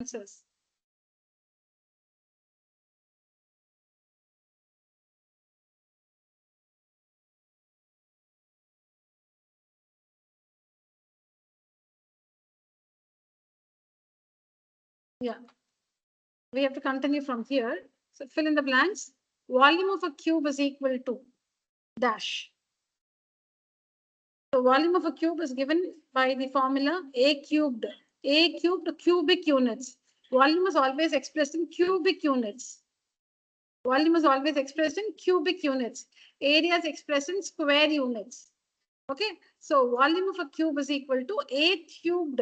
answers. Yeah, we have to continue from here. So fill in the blanks. Volume of a cube is equal to dash. So volume of a cube is given by the formula A cubed. A cubed cubic units. Volume is always expressed in cubic units. Volume is always expressed in cubic units. Area is expressed in square units. Okay, so volume of a cube is equal to A cubed,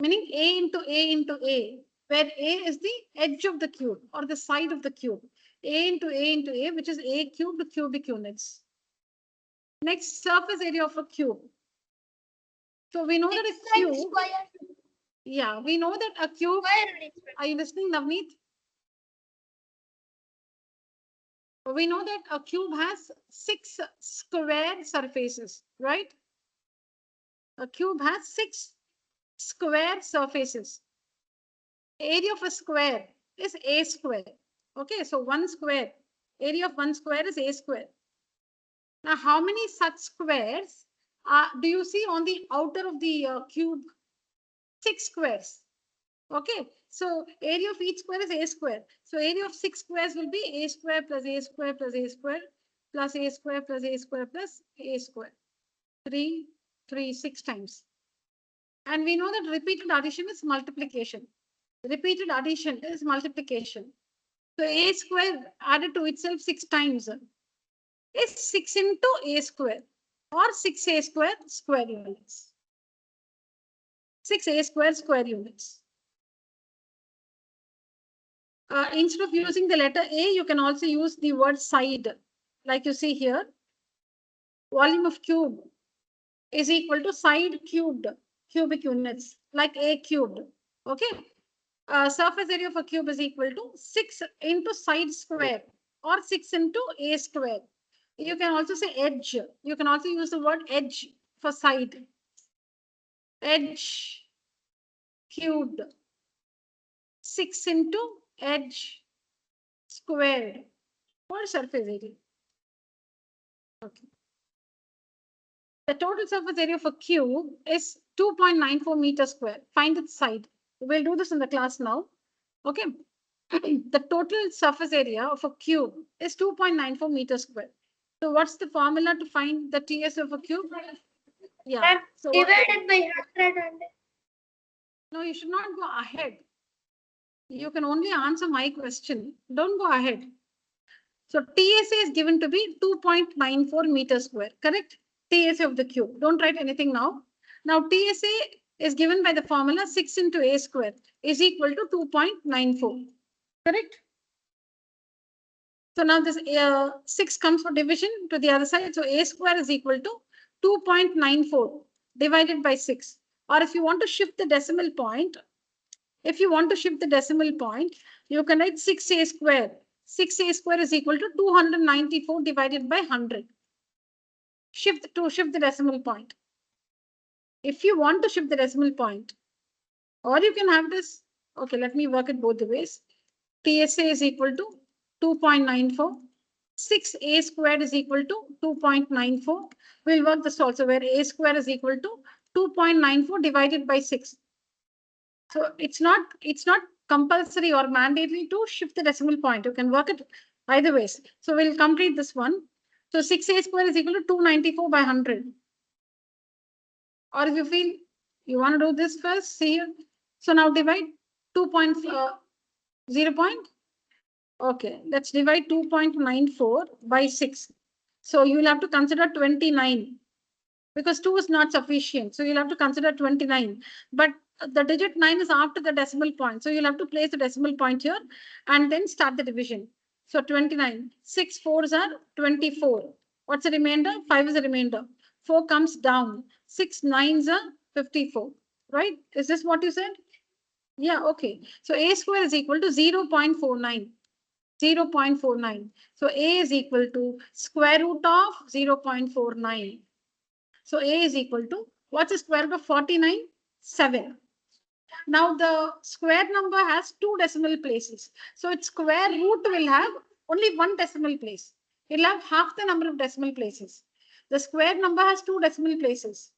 meaning A into A into A, where A is the edge of the cube or the side of the cube. A into A into A, which is A cubed cubic units. Next, surface area of a cube. So we know that a cube. Yeah, we know that a cube. Are you listening, Navneet? We know that a cube has 6 square surfaces, right? A cube has 6 square surfaces. Area of a square is A square. Okay, so 1 square. Area of 1 square is A square. Now, how many such squares do you see on the outer of the cube? 6 squares. Okay, so area of each square is A square. So area of 6 squares will be A square plus A square plus A square plus A square plus A square plus A square. 3, 6 times. And we know that repeated addition is multiplication. Repeated addition is multiplication. So A square added to itself 6 times is 6 into A square or 6A square units. 6A square units. Instead of using the letter A, you can also use the word side. Like you see here, volume of cube is equal to side cubed, cubic units, like A cubed. Okay. Surface area of a cube is equal to 6 into side square or 6 into A square. You can also say edge. You can also use the word edge for side. Edge cubed. 6 into edge squared for surface area. Okay. The total surface area of a cube is 2.94 meters square. Find its side. We'll do this in the class now. Okay. The total surface area of a cube is 2.94 meters square. So what's the formula to find the TS of a cube? Yeah. So divided by 100. No, you should not go ahead. You can only answer my question. Don't go ahead. So TSA is given to be 2.94 meters square, correct? TSA of the cube. Don't write anything now. Now TSA is given by the formula 6 into A square is equal to 2.94, correct? So now this 6 comes for division to the other side. So A square is equal to 2.94 divided by 6. Or if you want to shift the decimal point, you can write 6A square. 6A square is equal to 294 divided by 100. Shift the decimal point. If you want to shift the decimal point, or you can have this. Okay, let me work it both the ways. TSA is equal to 2.94. 6A squared is equal to 2.94. We'll work this also, where A square is equal to 2.94 divided by 6. So it's not compulsory or mandatory to shift the decimal point. You can work it either ways. So we'll complete this one. So 6A square is equal to 294 by 100. Or if you feel you want to do this first, see here. So now divide 2.0 point. Okay, let's divide 2.94 by 6. So you will have to consider 29 because 2 is not sufficient. So you'll have to consider 29. But the digit 9 is after the decimal point. So you'll have to place the decimal point here and then start the division. So 29. 6 4s are 24. What's the remainder? 5 is the remainder. 4 comes down. 6 9s are 54. Right? Is this what you said? Yeah, okay. So A square is equal to 0.49. 0.49. So A is equal to square root of 0.49. So A is equal to, what's the square root of 49? 7. Now the square number has 2 decimal places. So its square root will have only 1 decimal place. It will have half the number of decimal places. The square number has 2 decimal places.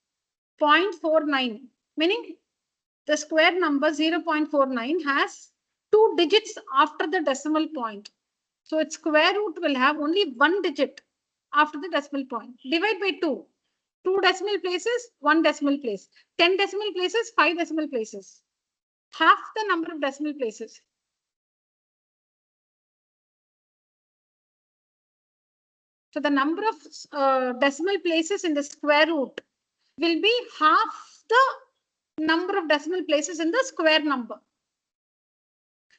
0.49, meaning the square number 0.49 has 2 digits after the decimal point. So its square root will have only 1 digit after the decimal point. Divide by 2. 2 decimal places, 1 decimal place. 10 decimal places, 5 decimal places. Half the number of decimal places. So the number of decimal places in the square root will be half the number of decimal places in the square number.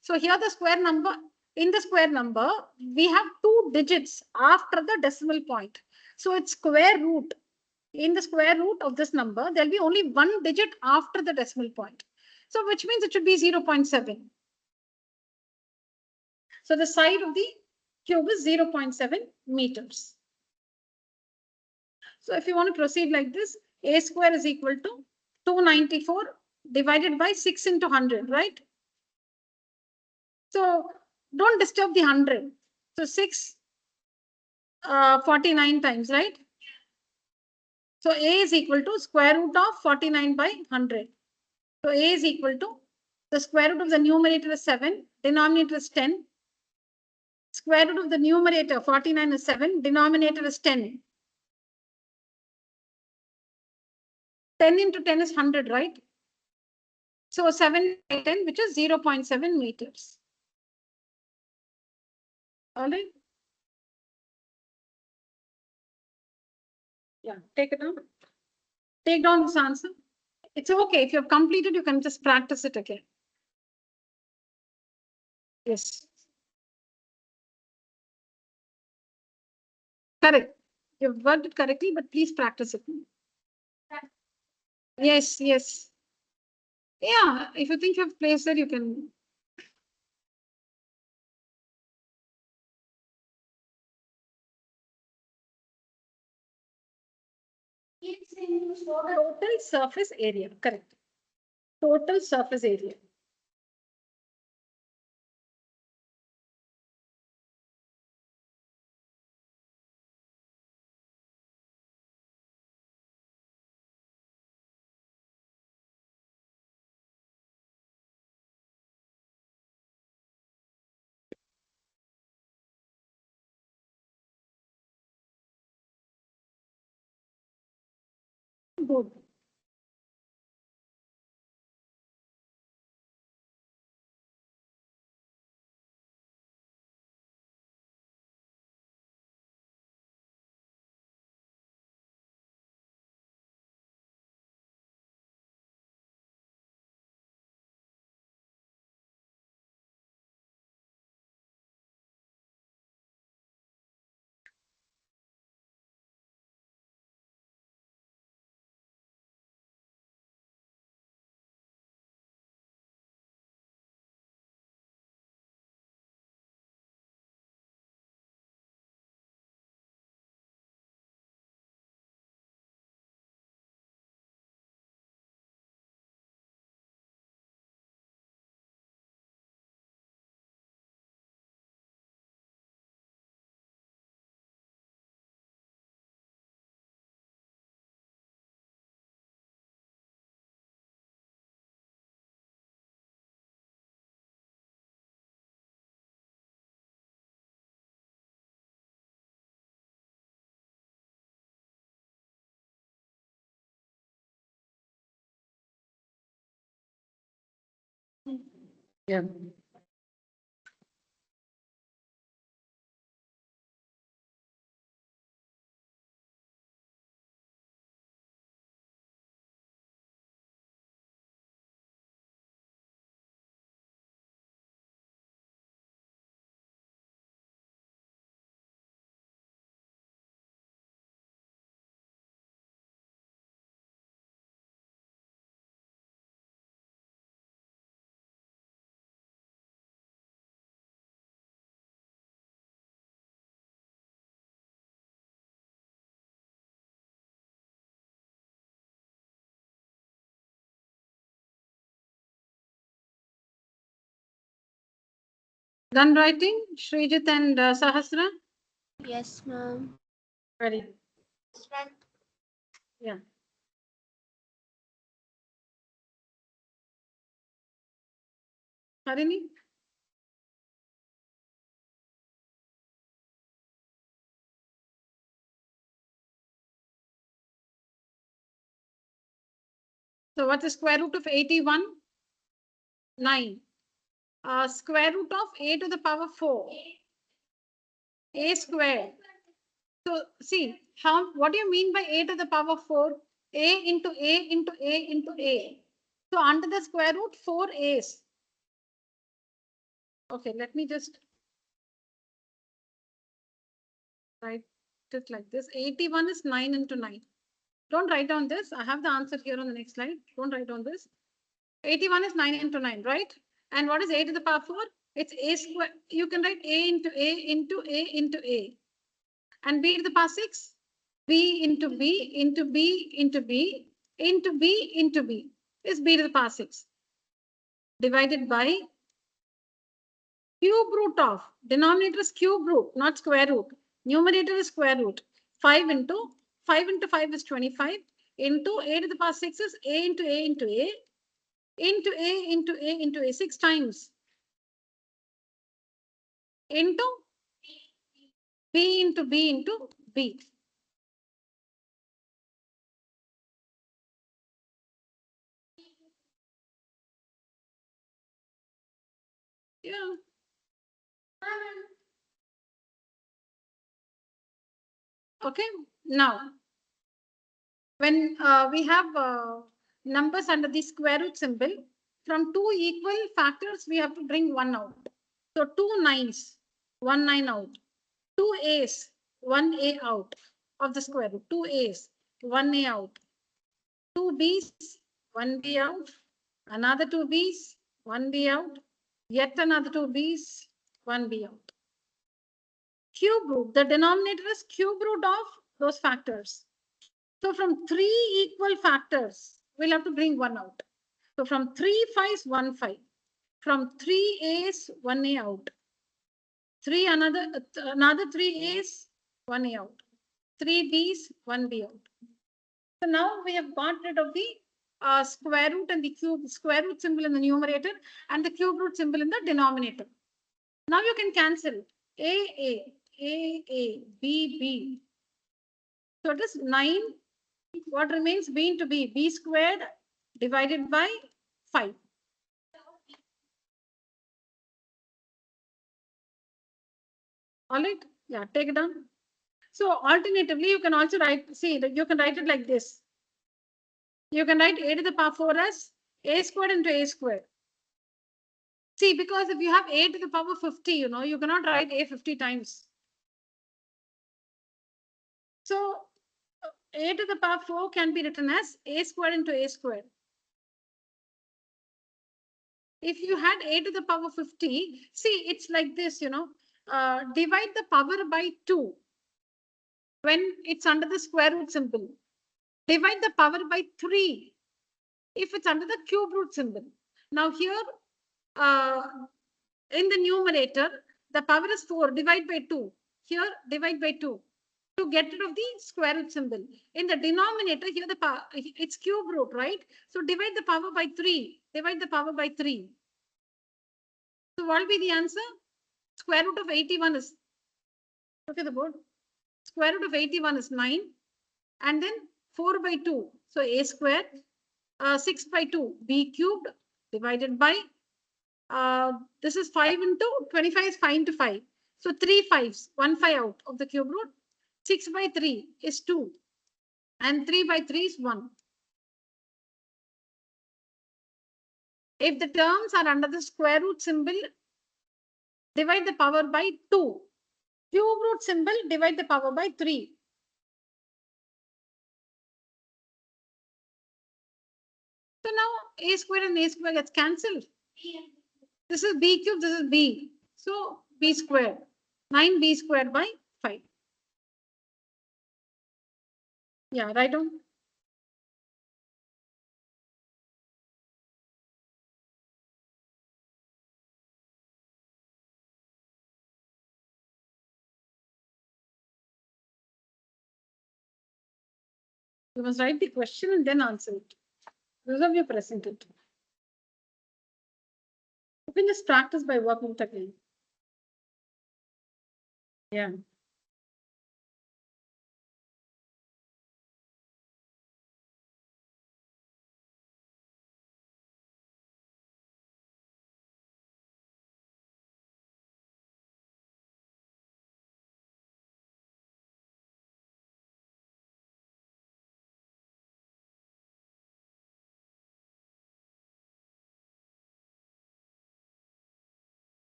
So here the square number, in the square number, we have 2 digits after the decimal point. So its square root, in the square root of this number, there'll be only 1 digit after the decimal point. So which means it should be 0.7. So the side of the cube is 0.7 meters. So if you want to proceed like this, a square is equal to 294 divided by 6 into 100, right? So don't disturb the 100. So 6, 49 times, right? So a is equal to square root of 49 by 100. So a is equal to the square root of the numerator is 7, denominator is 10. Square root of the numerator 49 is 7, denominator is 10. 10 into 10 is 100, right? So 7 by 10, which is 0.7 meters. All right. Yeah, take it down. Take down this answer. It's okay. If you've completed, you can just practice it again. Yes. Correct. You've worked it correctly, but please practice it. Yes, yes. Yeah, if you think you've placed it, you can. Total surface area, correct. Total surface area. Good. Yeah. Done writing, Srijit and Sahasra? Yes, ma'am. Very good. Yeah. Harini? So what's the square root of 81? 9. Square root of a to the power 4. A square. So see, what do you mean by a to the power 4? A into A into A into A. So under the square root, 4 A's. Okay, let me just write it like this. 81 is 9 into 9. Don't write down this. I have the answer here on the next slide. Don't write down this. 81 is 9 into 9, right? And what is a to the power 4? It's a square. You can write a into A into A into A. And b to the power 6? B into B into B into B into B into B is b to the power 6. Divided by cube root of, denominator is cube root, not square root. Numerator is square root. 5 into 5 is 25 into a to the power 6 is a into A into A into A into A into A 6 times into B into B into B. Yeah. Okay. Now, when we have numbers under the square root symbol, from two equal factors, we have to bring one out. So 2 9s, 1 9 out. 2 A's, 1 A out of the square root. 2 A's, 1 A out. 2 B's, 1 B out. Another 2 B's, 1 B out. Yet another 2 B's, 1 B out. Cube root, the denominator is cube root of those factors. So from 3 equal factors, we'll have to bring 1 out. So from 3 5's, 1 5. From 3 A's, 1 A out. Another 3 A's, 1 A out. 3 B's, 1 B out. So now we have got rid of the square root and the square root symbol in the numerator and the cube root symbol in the denominator. Now you can cancel A, B, B. So it is 9. What remains? B into B. B squared divided by 5. All right. Yeah, take it down. So alternatively, you can also write, see, you can write it like this. You can write a to the power 4 as a squared into a squared. See, because if you have a to the power 50, you cannot write a 50 times. So a to the power 4 can be written as a squared into a squared. If you had a to the power 50, see, it's like this, divide the power by 2 when it's under the square root symbol. Divide the power by 3 if it's under the cube root symbol. Now here, in the numerator, the power is 4, divide by 2. Here, divide by 2 to get rid of the square root symbol. In the denominator, here the power, it's cube root, right? So divide the power by 3. Divide the power by 3. So what will be the answer? Square root of 81 is, look at the board. Square root of 81 is 9. And then 4 by 2. So a squared. 6 by 2, b cubed divided by, this is 5 into 25 is 5 into 5. So 3 5s, 1 5 out of the cube root. 6 by 3 is 2. And 3 by 3 is 1. If the terms are under the square root symbol, divide the power by 2. Cube root symbol, divide the power by 3. So now a square and a square gets cancelled. This is b cubed, this is b. So b squared. 9b squared by 5. Yeah, write down. You must write the question and then answer it. Reserve your present it. You can just practice by working it again. Yeah.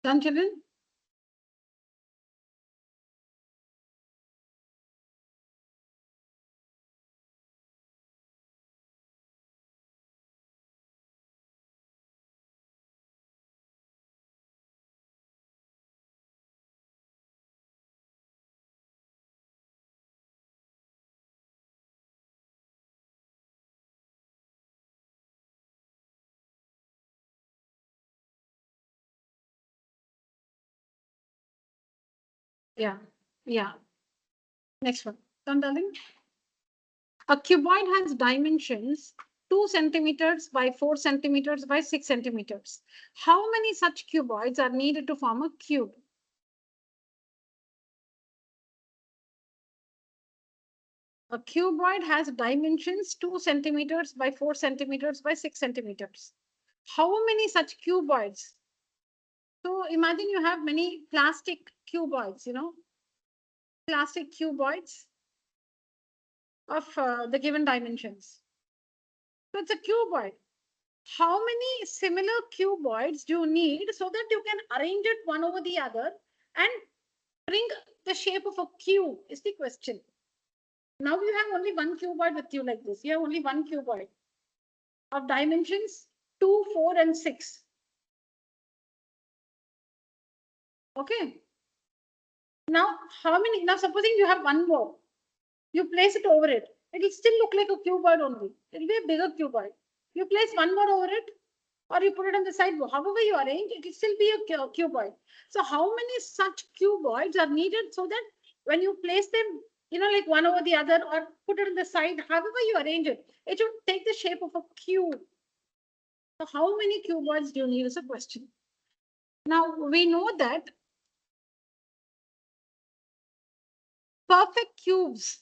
Done, children? Yeah. Yeah. Next one. Done, darling? A cuboid has dimensions 2 centimeters by 4 centimeters by 6 centimeters. How many such cuboids are needed to form a cube? A cuboid has dimensions 2 centimeters by 4 centimeters by 6 centimeters. How many such cuboids? So imagine you have many plastic cuboids, plastic cuboids of the given dimensions. So it's a cuboid. How many similar cuboids do you need so that you can arrange it one over the other and bring the shape of a cube is the question. Now you have only one cuboid with you like this. You have only one cuboid of dimensions 2, 4, and 6. Okay. Now, now supposing you have one more, you place it over it. It will still look like a cuboid only. It will be a bigger cuboid. You place one more over it, or you put it on the side. However you arrange, it will still be a cuboid. So how many such cuboids are needed so that when you place them, like one over the other, or put it on the side, however you arrange it, it should take the shape of a cube. So how many cuboids do you need is a question. Now we know that perfect cubes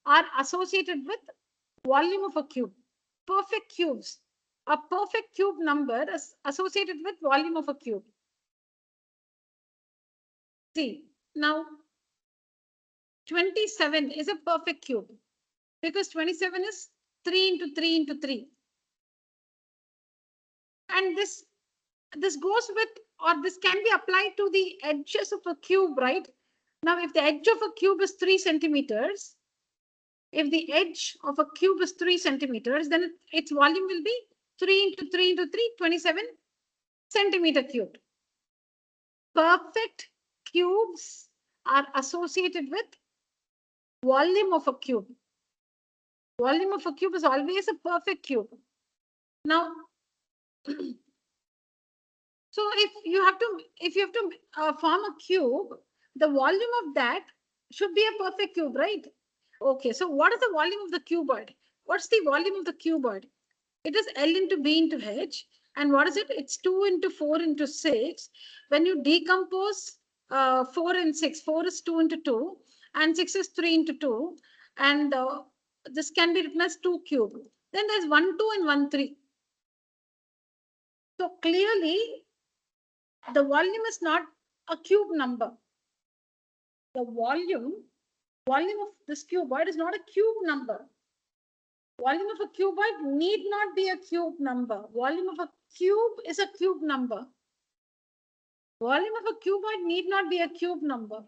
are associated with volume of a cube. Perfect cubes. A perfect cube number is associated with volume of a cube. See, now 27 is a perfect cube because 27 is 3 into 3 into 3. And this goes with, or this can be applied to the edges of a cube, right? Now, if the edge of a cube is 3 centimeters, if the edge of a cube is 3 centimeters, then its volume will be 3 into 3 into 3, 27 centimeter cubed. Perfect cubes are associated with volume of a cube. Volume of a cube is always a perfect cube. Now, so if you have to form a cube, the volume of that should be a perfect cube, right? Okay, so what is the volume of the cuboid? What's the volume of the cuboid? It is L into B into H. And what is it? It's 2 into 4 into 6. When you decompose 4 and 6, 4 is 2 into 2, and 6 is 3 into 2. And this can be written as 2 cube. Then there's 1, 2 and 1, 3. So clearly, the volume is not a cube number. The volume of this cuboid is not a cube number. Volume of a cuboid need not be a cube number. Volume of a cube is a cube number. Volume of a cuboid need not be a cube number.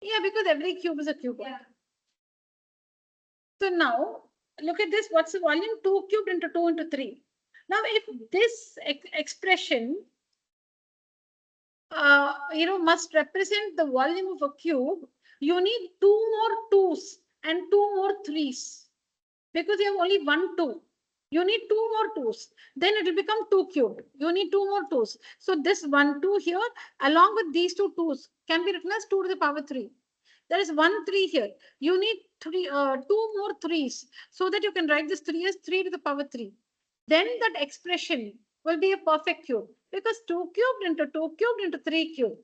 Yeah, because every cube is a cuboid. So now, look at this. What's the volume? 2 cubed into 2 into 3. Now, if this expression, must represent the volume of a cube, you need 2 more 2's and 2 more 3's. Because you have only 1 2. You need 2 more 2's. Then it will become 2 cubed. You need 2 more 2's. So this 1 2 here, along with these 2 2's, can be written as 2 to the power 3. There is 1 3 here. You need 2 more 3's, so that you can write this 3 as 3 to the power 3. Then that expression will be a perfect cube, because 2 cubed into 2 cubed into 3 cubed.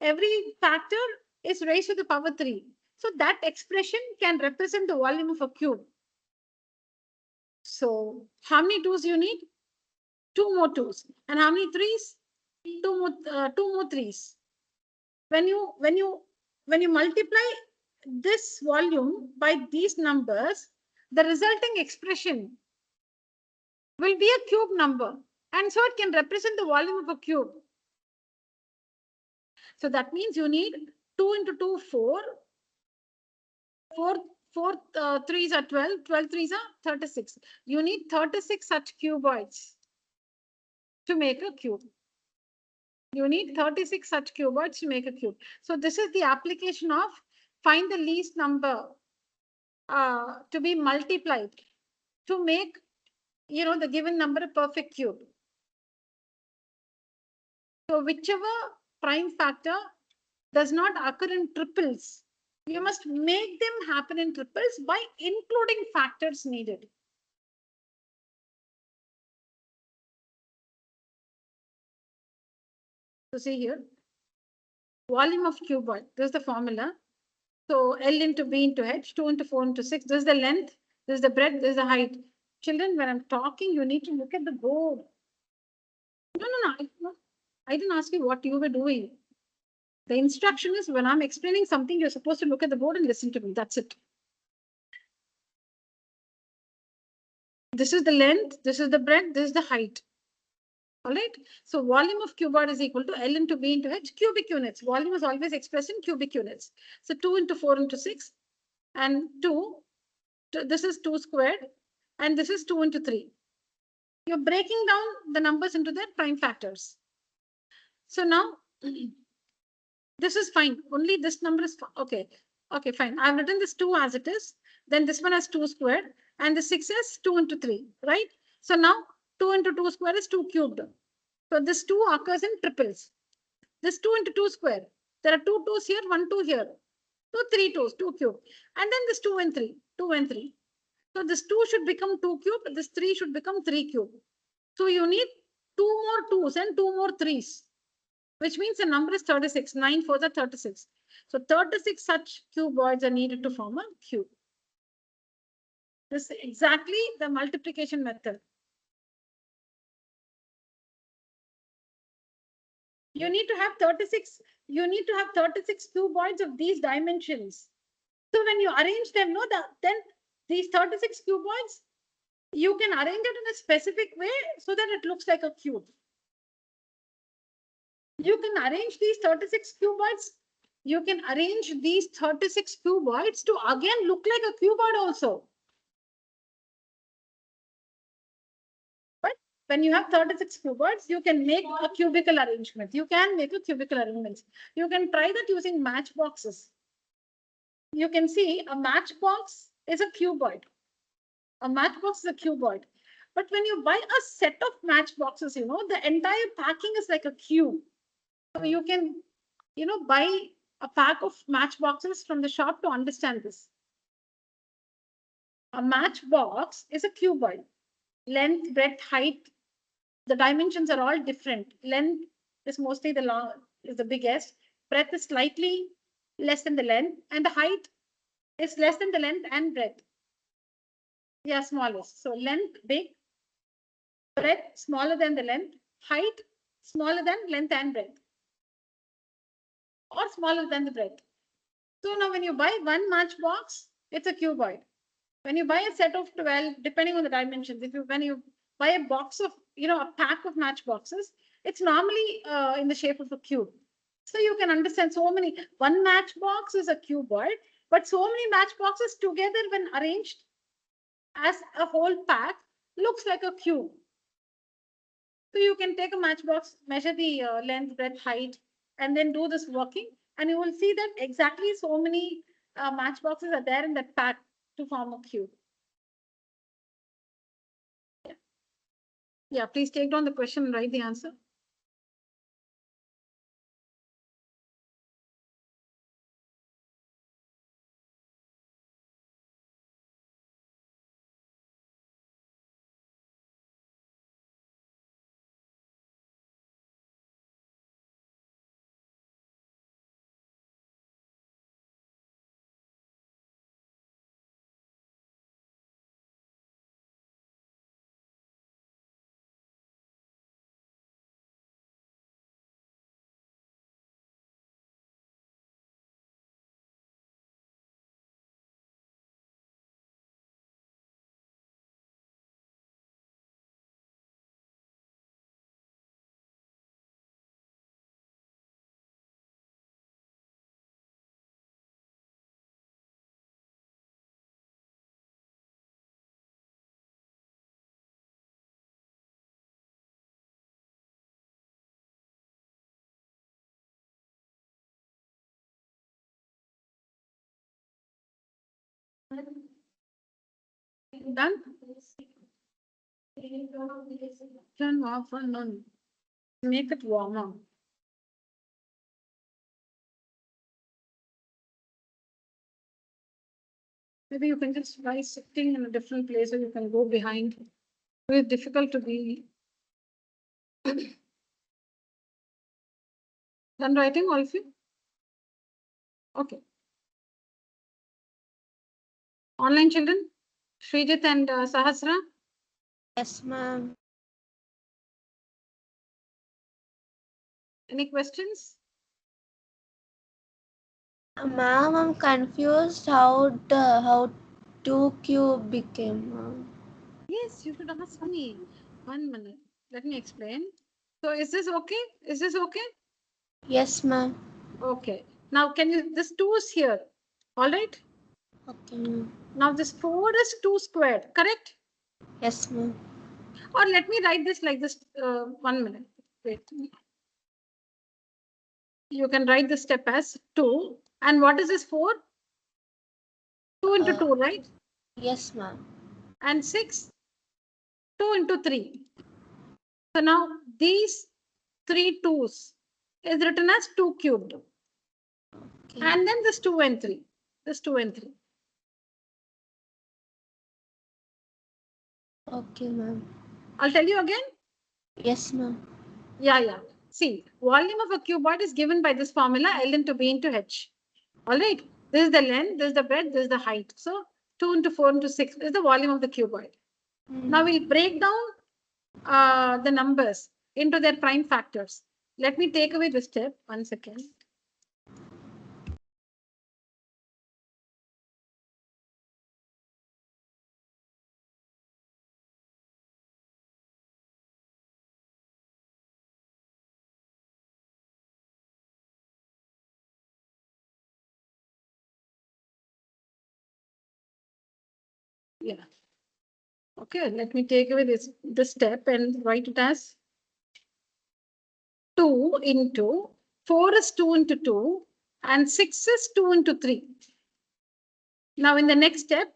Every factor is raised to the power 3. So that expression can represent the volume of a cube. So how many 2's you need? 2 more 2's. And how many 3's? 2 more 3's. When you multiply this volume by these numbers, the resulting expression will be a cube number. And so it can represent the volume of a cube. So that means you need 2 into 2, 4. 4 3's are 12. 12 3's are 36. You need 36 such cuboids to make a cube. You need 36 such cuboids to make a cube. So this is the application of find the least number to be multiplied to make, the given number a perfect cube. So whichever prime factor does not occur in triples, you must make them happen in triples by including factors needed. So see here, volume of cuboid, this is the formula. So L into B into H, 2 into 4 into 6. This is the length, this is the breadth, this is the height. Children, when I'm talking, you need to look at the board. No. I didn't ask you what you were doing. The instruction is when I'm explaining something, you're supposed to look at the board and listen to me. That's it. This is the length, this is the breadth, this is the height. All right. So volume of cuboid is equal to L into B into H, cubic units. Volume is always expressed in cubic units. So 2 into 4 into 6 and 2. This is 2 squared and this is 2 into 3. You're breaking down the numbers into their prime factors. So now this is fine. Only this number is okay. Okay, fine. I've written this 2 as it is. Then this one has 2 squared and the 6 is 2 into 3, right? So now 2 into 2 squared is 2 cubed. So this 2 occurs in triples. This 2 into 2 square. There are 2 2's here, 1 2 here. So 3 2's, 2 cubed. And then this 2 and 3, 2 and 3. So this 2 should become 2 cubed. This 3 should become 3 cubed. So you need 2 more 2's and 2 more 3's, which means the number is 36. 9 for the 36. So 36 such cuboids are needed to form a cube. This is exactly the multiplication method. You need to have 36. You need to have 36 cuboids of these dimensions. So when you arrange them, then these 36 cuboids, you can arrange it in a specific way so that it looks like a cube. You can arrange these 36 cuboids. You can arrange these 36 cuboids to again look like a cuboid also. But when you have 36 cuboids, you can make a cubical arrangement. You can make a cubical arrangement. You can try that using matchboxes. You can see a matchbox is a cuboid. A matchbox is a cuboid. But when you buy a set of matchboxes, the entire packing is like a cube. So you can, buy a pack of matchboxes from the shop to understand this. A matchbox is a cuboid. Length, breadth, height, the dimensions are all different. Length is mostly is the biggest. Breadth is slightly less than the length, and the height is less than the length and breadth. Yeah, smallest. So length big, breadth smaller than the length, height smaller than length and breadth, or smaller than the breadth. So now when you buy one matchbox, it's a cuboid. When you buy a set of 12, depending on the dimensions, when you buy a box of, a pack of matchboxes, it's normally in the shape of a cube. So you can understand one matchbox is a cuboid, but so many matchboxes together when arranged as a whole pack looks like a cube. So you can take a matchbox, measure the length, breadth, height, and then do this working, and you will see that exactly so many matchboxes are there in that pack to form a cube. Yeah, please take down the question and write the answer. Done? Turn off and on. Make it warmer. Maybe you can just try sitting in a different place or you can go behind. It's difficult to be. Done writing, all of you? Okay. Online children? Srijit and Sahasra? Yes, ma'am. Any questions? Ma'am, I'm confused how 2 cube became, ma'am. Yes, you should ask me. 1 minute. Let me explain. So is this okay? Is this okay? Yes, ma'am. Okay. Now can you, this 2 is here. All right. Okay, ma'am. Now this 4 is 2 squared, correct? Yes, ma'am. Or let me write this like this. 1 minute. Wait. You can write this step as 2. And what is this 4? 2 into 2, right? Yes, ma'am. And 6, 2 into 3. So now these 3 2's is written as 2 cubed. Okay. And then this 2 and 3. This 2 and 3. Okay, ma'am. I'll tell you again. Yes, ma'am. Yeah. See, volume of a cuboid is given by this formula L into B into H. All right. This is the length, this is the breadth, this is the height. So 2 into 4 into 6 is the volume of the cuboid. Now we'll break down the numbers into their prime factors. Let me take away this step. 1 second. Yeah. Okay, let me take away this step and write it as 2 into 4 is 2 into 2 and 6 is 2 into 3. Now in the next step,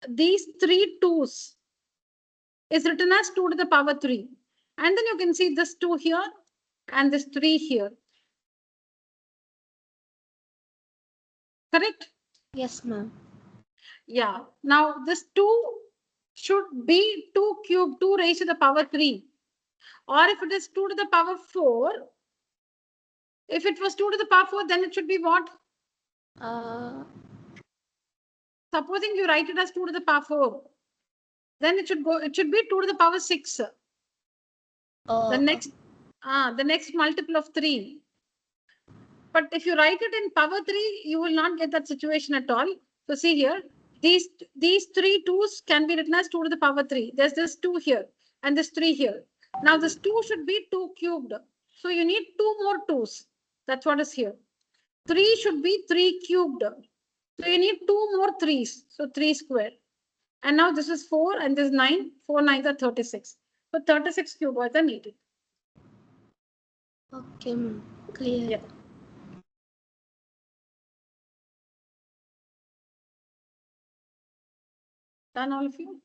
these 3 2's is written as 2 to the power 3. And then you can see this 2 here and this 3 here. Correct? Yes, ma'am. Yeah. Now this 2 should be 2 cube, 2 raised to the power 3. Or if it is 2 to the power 4, if it was 2 to the power 4, then it should be what? Uh, Supposing you write it as 2 to the power 4, then it should be 2 to the power 6. The oh, next multiple of 3. But if you write it in power 3, you will not get that situation at all. So see here, these 3 2's can be written as 2 to the power 3. There's this 2 here and this 3 here. Now this 2 should be 2 cubed. So you need 2 more 2's. That's what is here. 3 should be 3 cubed. So you need 2 more 3's. So 3 squared. And now this is 4 and this is 9. 4 9s are 36. So 36 cuboids are needed. okay, ma'am. Clear. Yeah. Done all of you?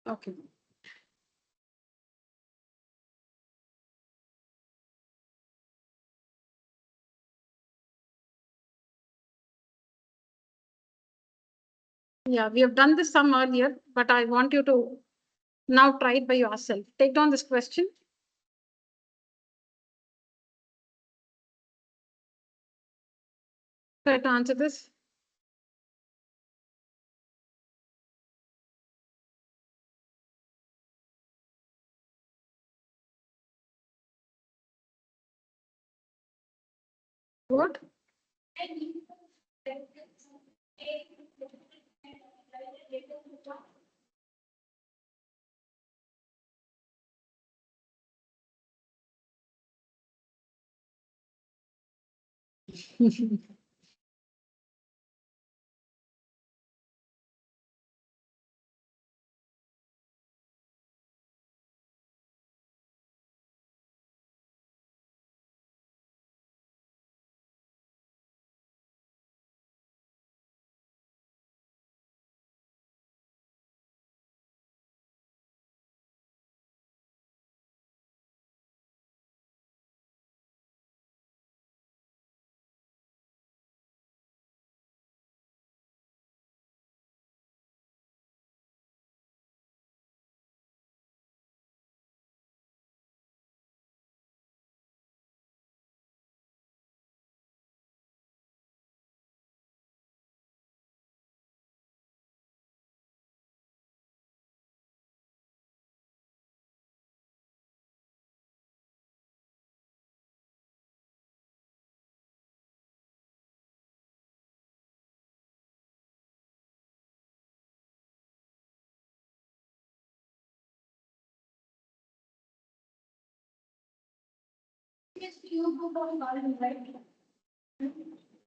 Okay. Yeah, we have done this some earlier, but I want you to now try it by yourself. Take down this question. Try to answer this. What?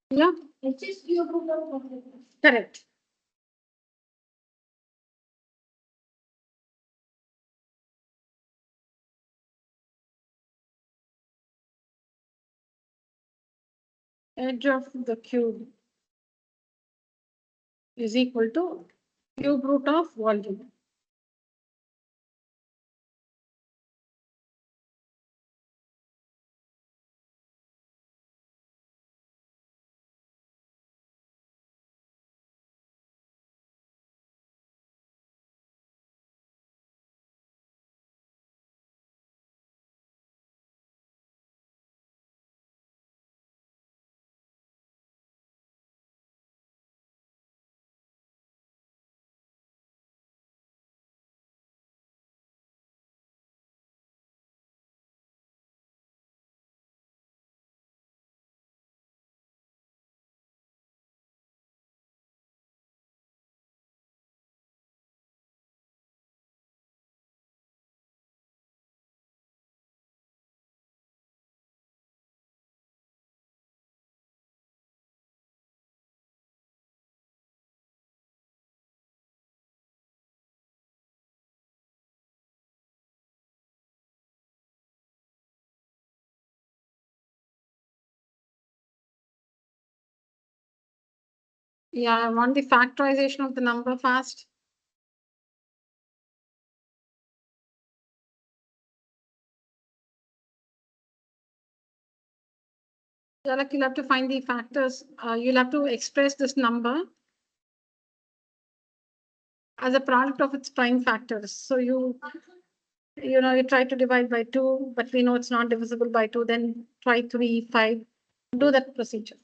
Yeah. Correct. Edge of the cube is equal to cube root of volume. Yeah, I want the factorization of the number fast. Yeah, like you'll have to find the factors. You'll have to express this number as a product of its prime factors. So you try to divide by 2, but we know it's not divisible by 2. Then try 3, 5. Do that procedure.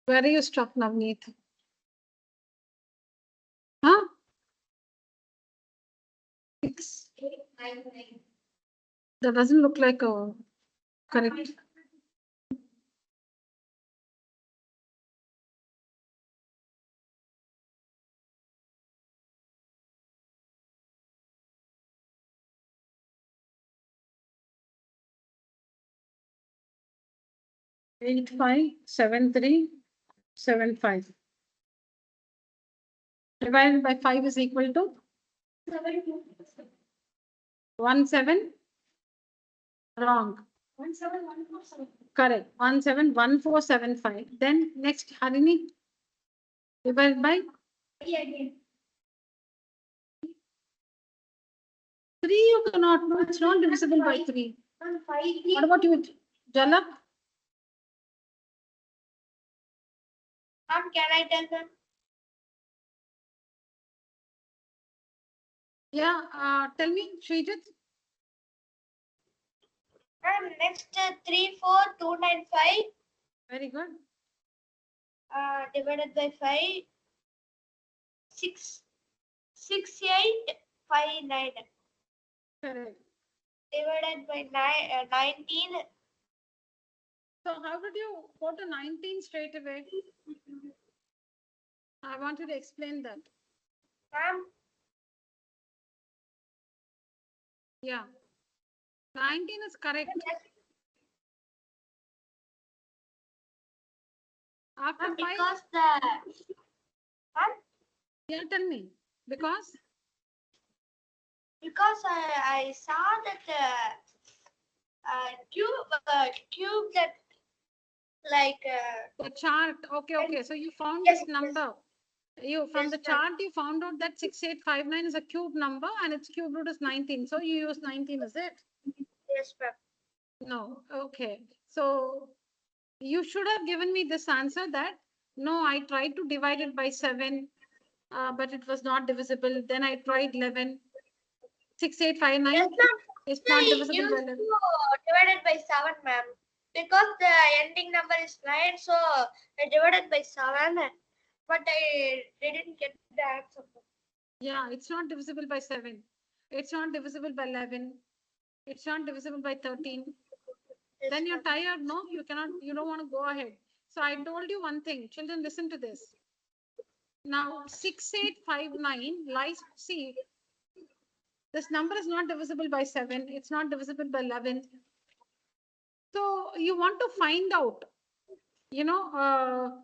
Where are you stuck, Navneet? Huh? 6. That doesn't look like a correct. Eight, 5, 7, 3, 7, 5. Divided by 5 is equal to 1, 7. Wrong. 17147. Correct. 171475. Then next, Harini, divided by 3. You cannot. No, it's not divisible by 3. What about you, Jalak? Can I tell them? Yeah. Tell me, Srijit. Next 34295. Very good. Divided by 5, 6859. Correct. Divided by 19. So how did you go to 19 straight away? I want you to explain that. Ma'am, Yeah. 19 is correct. After 5, because the yeah, tell me. Because I saw that cube that like the chart. Okay. So you found yes, this number. You from the yes, ma'am. chart you found out that 6859 is a cube number and its cube root is 19. So you use 19, is it? Yes, ma'am. No. Okay. So you should have given me this answer that no, I tried to divide it by 7, but it was not divisible. Then I tried 11. 6859 Yes, ma'am. is I not divisible used by to 11. divide it by 7, ma'am. Because the ending number is 9, so I divided by 7, but I didn't get the answer. Yeah, it's not divisible by 7. It's not divisible by 11. It's not divisible by 13. Yes, Then you're ma'am. tired, no? You cannot, you don't want to go ahead. So I told you one thing. Children, listen to this. Now, 6859 lies, see, this number is not divisible by 7. It's not divisible by 11. So you want to find out, you know,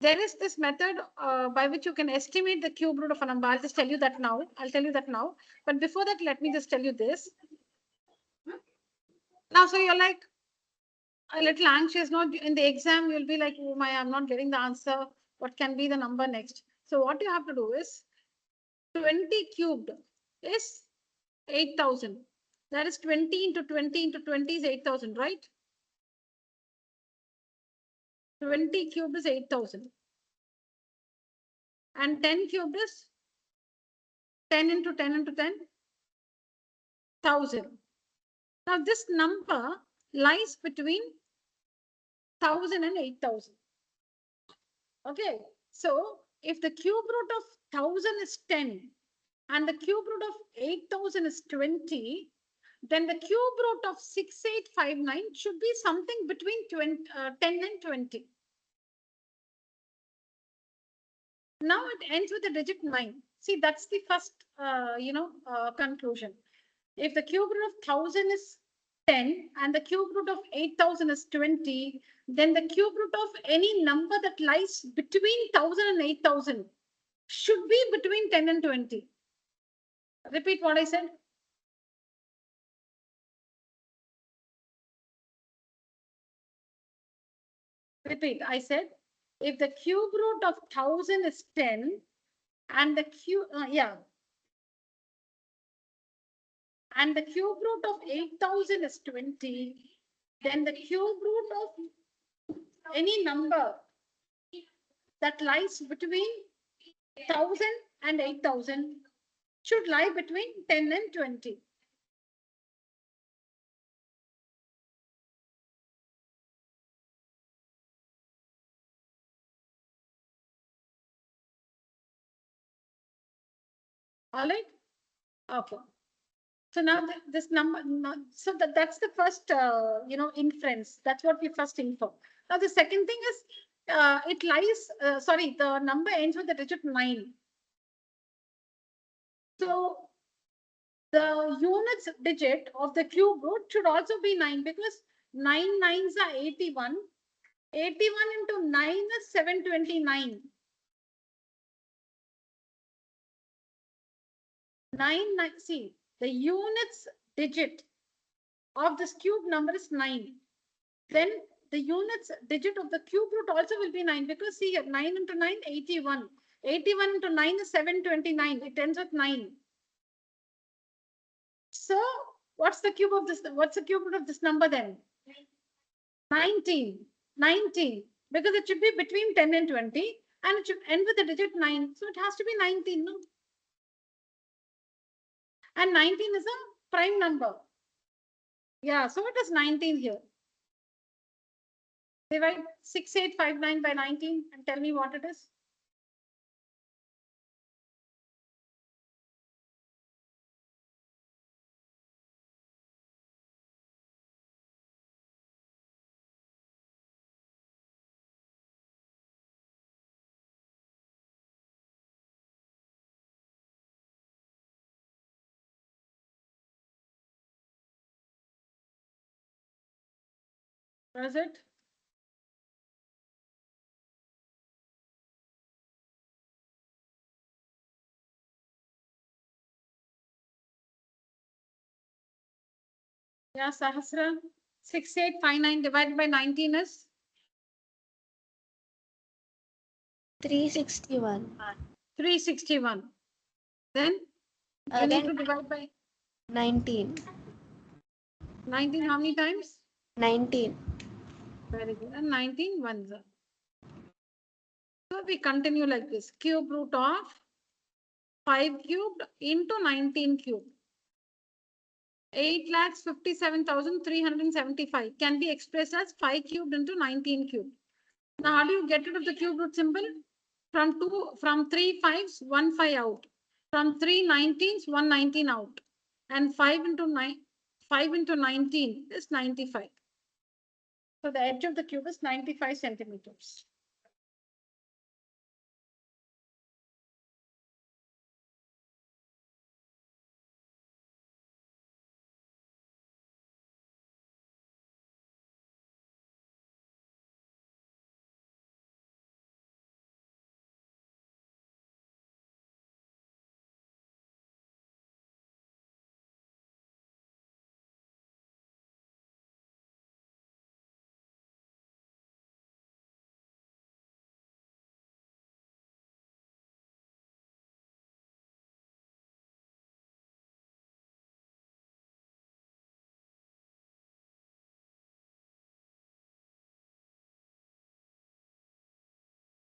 there is this method by which you can estimate the cube root of a number. I'll just tell you that now. I'll tell you that now. But before that, let me just tell you this. Now, so you're like a little anxious, no? In the exam, you'll be like, oh my, I'm not getting the answer. What can be the number next? So what you have to do is 20 cubed is 8,000. That is 20 into 20 into 20 is 8,000, right? 20 cubed is 8,000. And 10 cubed is 10 into 10 into 10, 1,000. Now this number lies between 1,000 and 8,000. Okay, so if the cube root of 1,000 is 10 and the cube root of 8,000 is 20, then the cube root of 6859 should be something between 10 and 20. Now it ends with the digit 9. See, that's the first, conclusion. If the cube root of 1,000 is 10 and the cube root of 8,000 is 20, then the cube root of any number that lies between 1,000 and 8,000 should be between 10 and 20. Repeat what I said. Repeat. I said, if the cube root of 1,000 is 10 and the and the cube root of 8,000 is 20, then the cube root of any number that lies between 1,000 and 8,000 should lie between 10 and 20. All right? Okay. So now this number, so that's the first, inference. That's what we first infer. Now the second thing is, it lies, the number ends with the digit 9. So the units digit of the cube root should also be 9 because 9 nines are 81. 81 into 9 is 729. 9, see, the units digit of this cube number is 9. Then the units digit of the cube root also will be 9 because see here 9 into 9, 81. 81 into 9 is 729. It ends with 9. So what's the cube of this? What's the cube root of this number then? 19. 19. Because it should be between 10 and 20 and it should end with the digit 9. So it has to be 19. No? And 19 is a prime number. Yeah, so it is 19 here. Divide 6859 by 19 and tell me what it is. What is it? Yeah, Sahasra. 6859 divided by 19 is 361. 361. Then you need to divide by 19. 19 how many times? 19. Very good. And 19 ones. So we continue like this. Cube root of 5 cubed into 19 cubed. 8,57,375 can be expressed as 5 cubed into 19 cubed. Now, how do you get rid of the cube root symbol? From 3 5s, 1 5 out. From 3 19s, 1 19 out. And 5 into 19 is 95. So the edge of the cube is 95 centimeters.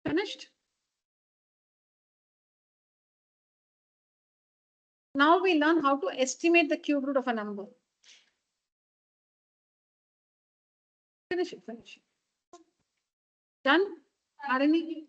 Finished? Now we learn how to estimate the cube root of a number. Finish it, finish it. Done? Harini?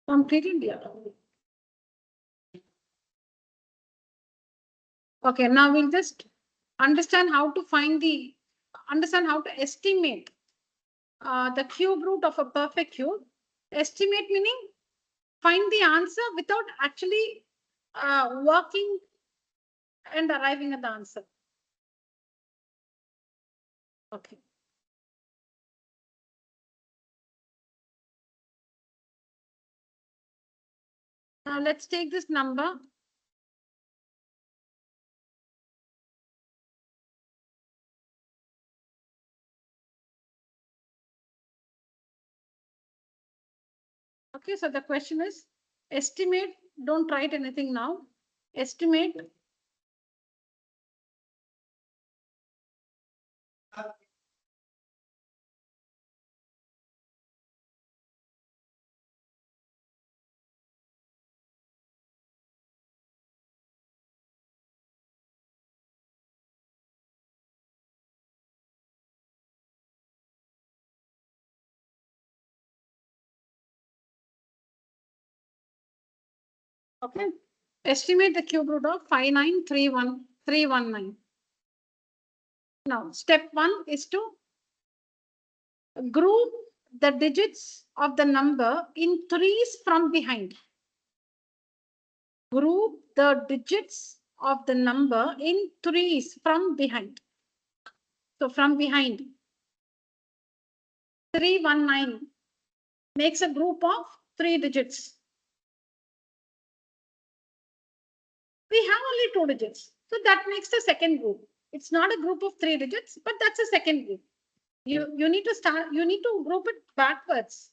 Completed? Yeah. Okay, now we'll just understand how to estimate the cube root of a perfect cube. Estimate meaning find the answer without actually working and arriving at the answer. Okay. Now let's take this number. Okay, so the question is estimate, don't write anything now. Estimate okay. Estimate the cube root of 5931319. Now, step 1 is to group the digits of the number in threes from behind. group the digits of the number in threes from behind. So from behind, 319 makes a group of 3 digits. We have only 2 digits. So that makes the second group. It's not a group of 3 digits, but that's a second group. You need to group it backwards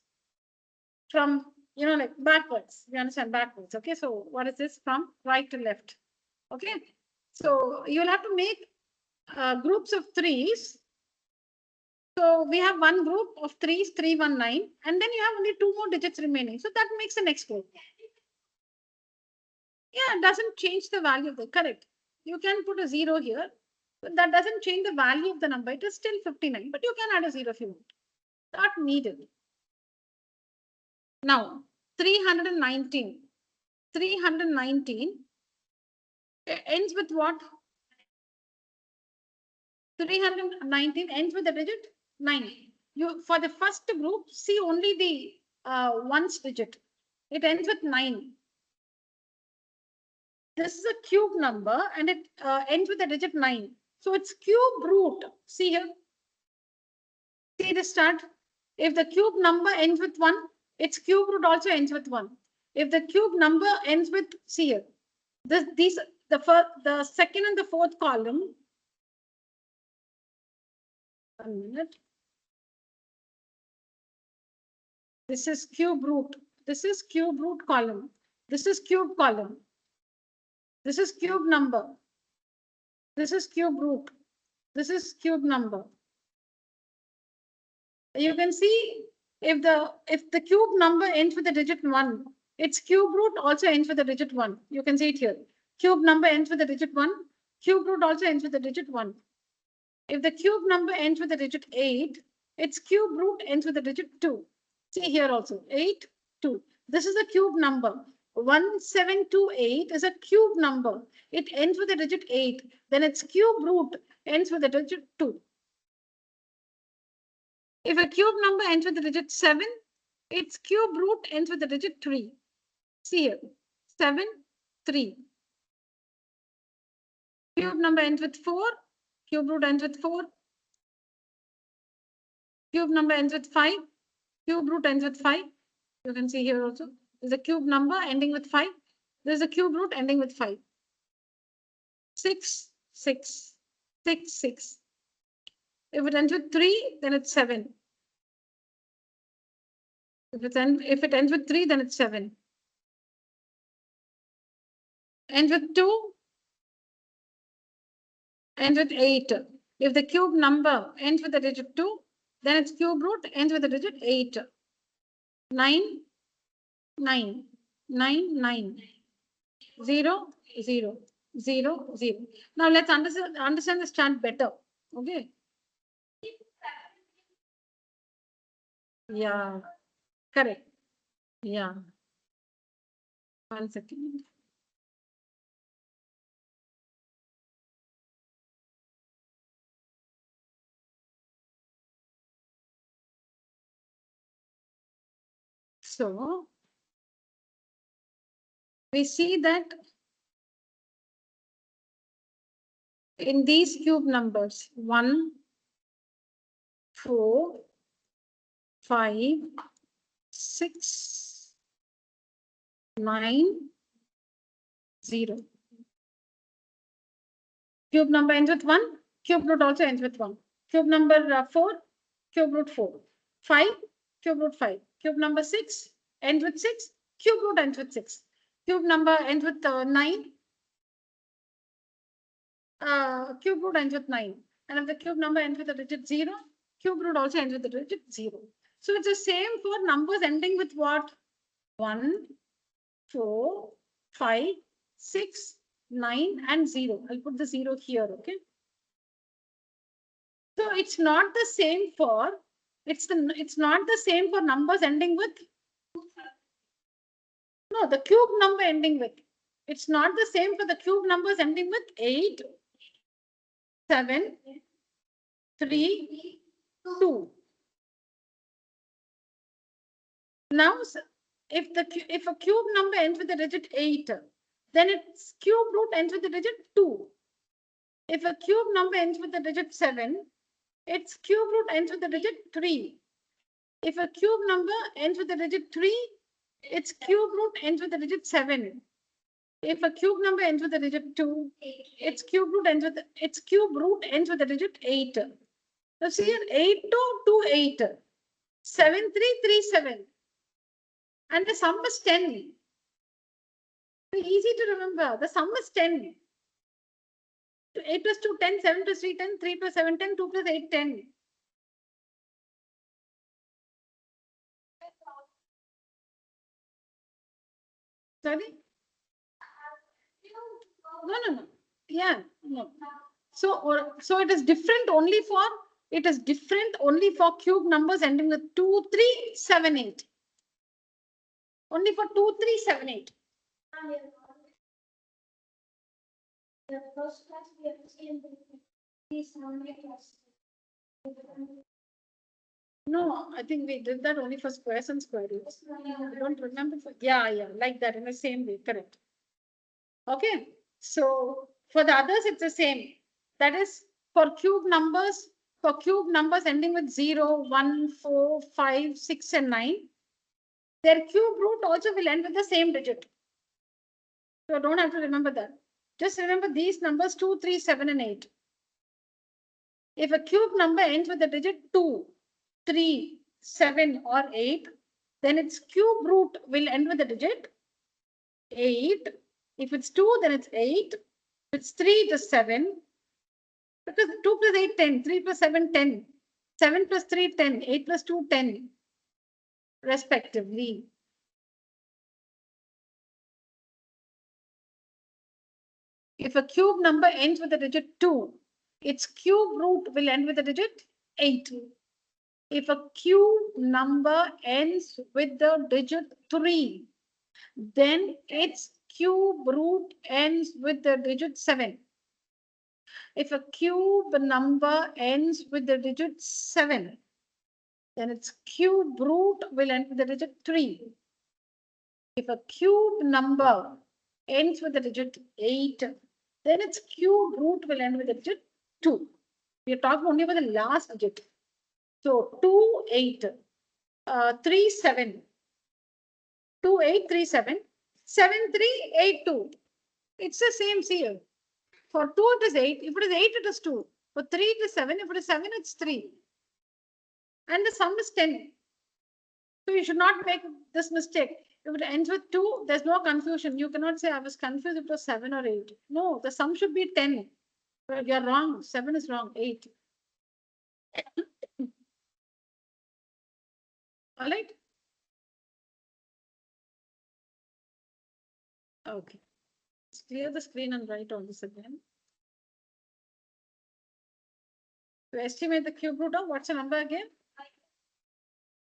from, like backwards. You understand, backwards. Okay, so what is this? From right to left. Okay, so you'll have to make groups of threes. So we have one group of threes, 319, and then you have only 2 more digits remaining. So that makes the next group. Yeah, it doesn't change the value of the, correct. You can put a 0 here, but that doesn't change the value of the number. It is still 59, but you can add a 0 if you want. Not needed. Now, 319. 319 ends with what? 319 ends with the digit 9. You, for the first group, see only the ones digit. It ends with 9. This is a cube number and it ends with the digit 9. So it's cube root. See here. See the start. If the cube number ends with 1, its cube root also ends with 1. If the cube number ends with, see here, the second and the fourth column. 1 minute. This is cube root. This is cube root column. This is cube column. This is cube number. This is cube root. This is cube number. You can see if the cube number ends with the digit 1, its cube root also ends with the digit 1. You can see it here. Cube number ends with the digit 1. Cube root also ends with the digit 1. If the cube number ends with the digit 8, its cube root ends with the digit 2. See here also, 8, 2. This is a cube number. 1728 is a cube number. It ends with the digit 8. Then its cube root ends with the digit 2. If a cube number ends with the digit 7, its cube root ends with the digit 3. See here, 7, 3. Cube number ends with 4. Cube root ends with 4. Cube number ends with 5. Cube root ends with 5. You can see here also. There's a cube number ending with 5. There's a cube root ending with 5. 6, 6, 6, 6. If it ends with 3, then it's 7. If it ends with 3, then it's 7. Ends with 2, ends with 8. If the cube number ends with the digit 2, then its cube root ends with the digit 8. 9, 9, 9, 9. 0, 0, 0, 0. Now let's understand this chart better. Okay. Yeah, correct. Yeah. 1 second. So we see that in these cube numbers 1, 4, 5, 6, 9, 0. Cube number ends with 1. Cube root also ends with 1. Cube number 4. Cube root 4. 5. Cube root 5. Cube number 6 ends with 6. Cube root ends with 6. Cube number ends with 9. Cube root ends with 9. And if the cube number ends with the digit 0, cube root also ends with the digit 0. So it's the same for numbers ending with what? 1, 4, 5, 6, 9, and 0. I'll put the 0 here, okay? So it's not the same for, it's not the same for numbers ending with, no, the cube number ending with. It's not the same for the cube numbers ending with 8, 7, 3, 2. Now, if a cube number ends with the digit 8, then its cube root ends with the digit 2. If a cube number ends with the digit 7, its cube root ends with the digit 3. If a cube number ends with the digit 3, its cube root ends with the digit 7. If a cube number ends with the digit 2, its cube root ends with the digit 8. Now see here, 8228, 7337, and the sum is 10. Easy to remember. The sum is 10. 8 plus 2, 10, 7 plus 3, 10, 3 plus 7, 10, 2 plus 8, 10. Sorry? No. Yeah, no. So it is different only for cube numbers ending with 2, 3, 7, 8. Only for 2, 3, 7, 8. The first class we have to see in these class. No, I think we did that only for squares and square roots. I don't remember. Yeah, like that in the same way. Correct. Okay. So for the others, it's the same. That is for cube numbers ending with 0, 1, 4, 5, 6, and 9. Their cube root also will end with the same digit. So don't have to remember that. Just remember these numbers 2, 3, 7, and 8. If a cube number ends with the digit 2, 3, 7, or 8, then its cube root will end with the digit 8. If it's 2, then it's 8. If it's 3, it is 7. Because 2 plus 8, 10. 3 plus 7, 10. 7 plus 3, 10. 8 plus 2, 10. Respectively. If a cube number ends with the digit 2, its cube root will end with the digit 8. If a cube number ends with the digit 3, then its cube root ends with the digit 7. If a cube number ends with the digit 7, then its cube root will end with the digit 3. If a cube number ends with the digit 8, then its cube root will end with the digit 2. We are talking only about the last digit. So 2, 8, 3, 7, 2, 8, 3, 7, 7, 3, 8, 2. It's the same here. For 2, it is 8. If it is 8, it is 2. For 3, it is 7. If it is 7, it's 3. And the sum is 10. So you should not make this mistake. If it ends with 2, there's no confusion. You cannot say, I was confused, it was 7 or 8. No, the sum should be 10. But you're wrong. 7 is wrong. 8. All right? Okay. Let's clear the screen and write all this again. To estimate the cube root of what's the number again?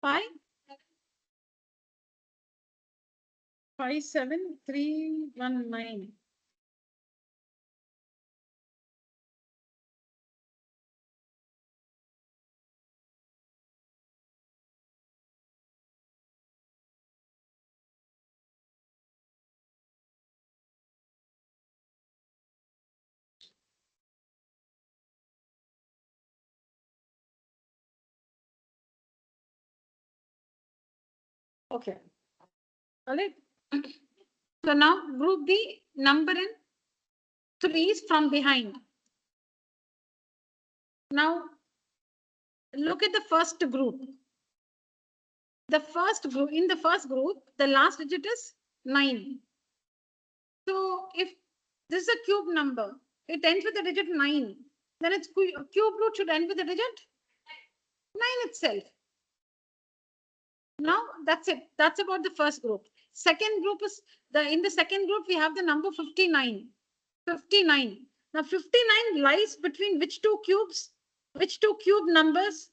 5? 57319. Okay. All right. So now group the number in threes from behind. Now look at the first group. In the first group, the last digit is 9. So if this is a cube number, it ends with the digit 9, then its cube root should end with the digit 9 itself. Now that's it. That's about the first group. Second group is in the second group we have the number 59. 59. Now 59 lies between which two cubes? Which two cube numbers?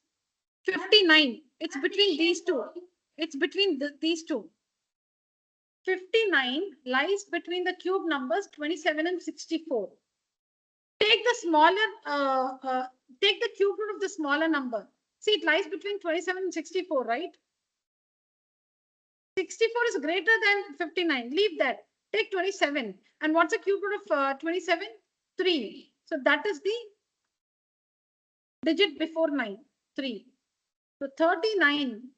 59. It's between these two. It's between these two. 59 lies between the cube numbers 27 and 64. Take the smaller, take the cube root of the smaller number. See, it lies between 27 and 64, right? 64 is greater than 59. Leave that. Take 27. And what's the cube root of 27? 3. So that is the digit before 9, 3. So 39,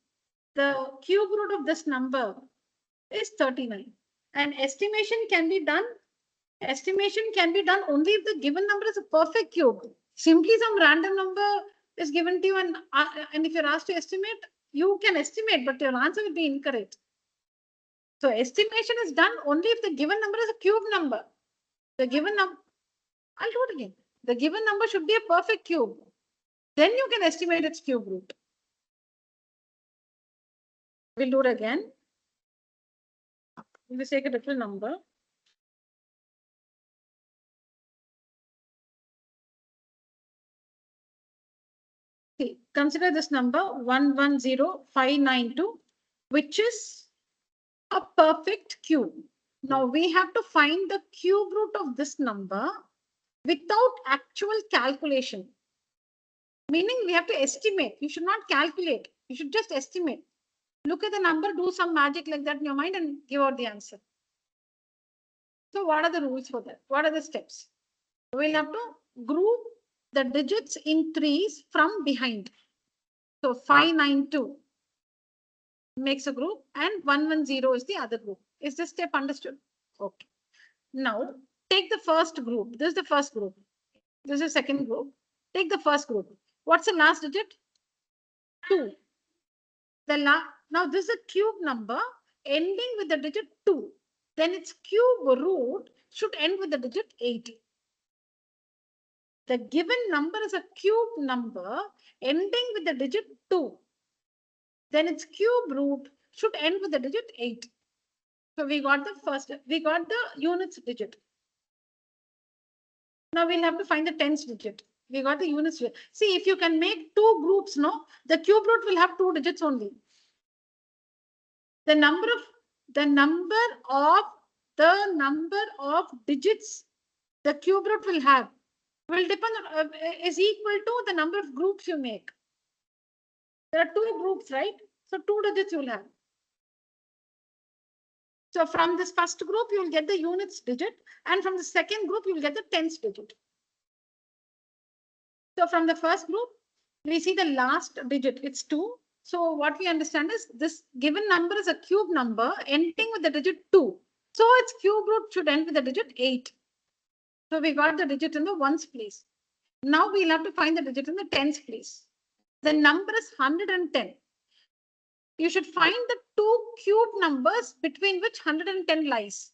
the cube root of this number is 39. And estimation can be done only if the given number is a perfect cube. Simply some random number is given to you, and if you're asked to estimate, you can estimate, but your answer will be incorrect. So estimation is done only if the given number is a cube number. The given number, I'll do it again. The given number should be a perfect cube. Then you can estimate its cube root. We'll do it again. We'll take a different number. See, consider this number 110592, which is a perfect cube. Now we have to find the cube root of this number without actual calculation. Meaning we have to estimate. You should not calculate. You should just estimate. Look at the number, do some magic like that in your mind and give out the answer. So what are the rules for that? What are the steps? We'll have to group the digits in threes from behind. So 592 makes a group and 110 is the other group. Is this step understood? Okay. Now take the first group. This is the first group. This is the second group. Take the first group. What's the last digit? 2. Now this is a cube number ending with the digit 2. Then its cube root should end with the digit 8. The given number is a cube number ending with the digit 2. Then its cube root should end with the digit 8. So we got the units digit. Now we'll have to find the tens digit. We got the units. See, if you can make two groups, no, the cube root will have 2 digits only. The number of digits the cube root will have will depend on is equal to the number of groups you make. There are 2 groups, right? So 2 digits you will have. So from this first group, you will get the units digit, and from the second group, you will get the tens digit. So from the first group, we see the last digit, it's 2. So what we understand is this given number is a cube number ending with the digit 2. So its cube root should end with the digit 8. So we got the digit in the ones place. Now we'll have to find the digit in the tens place. The number is 110. You should find the 2 cube numbers between which 110 lies.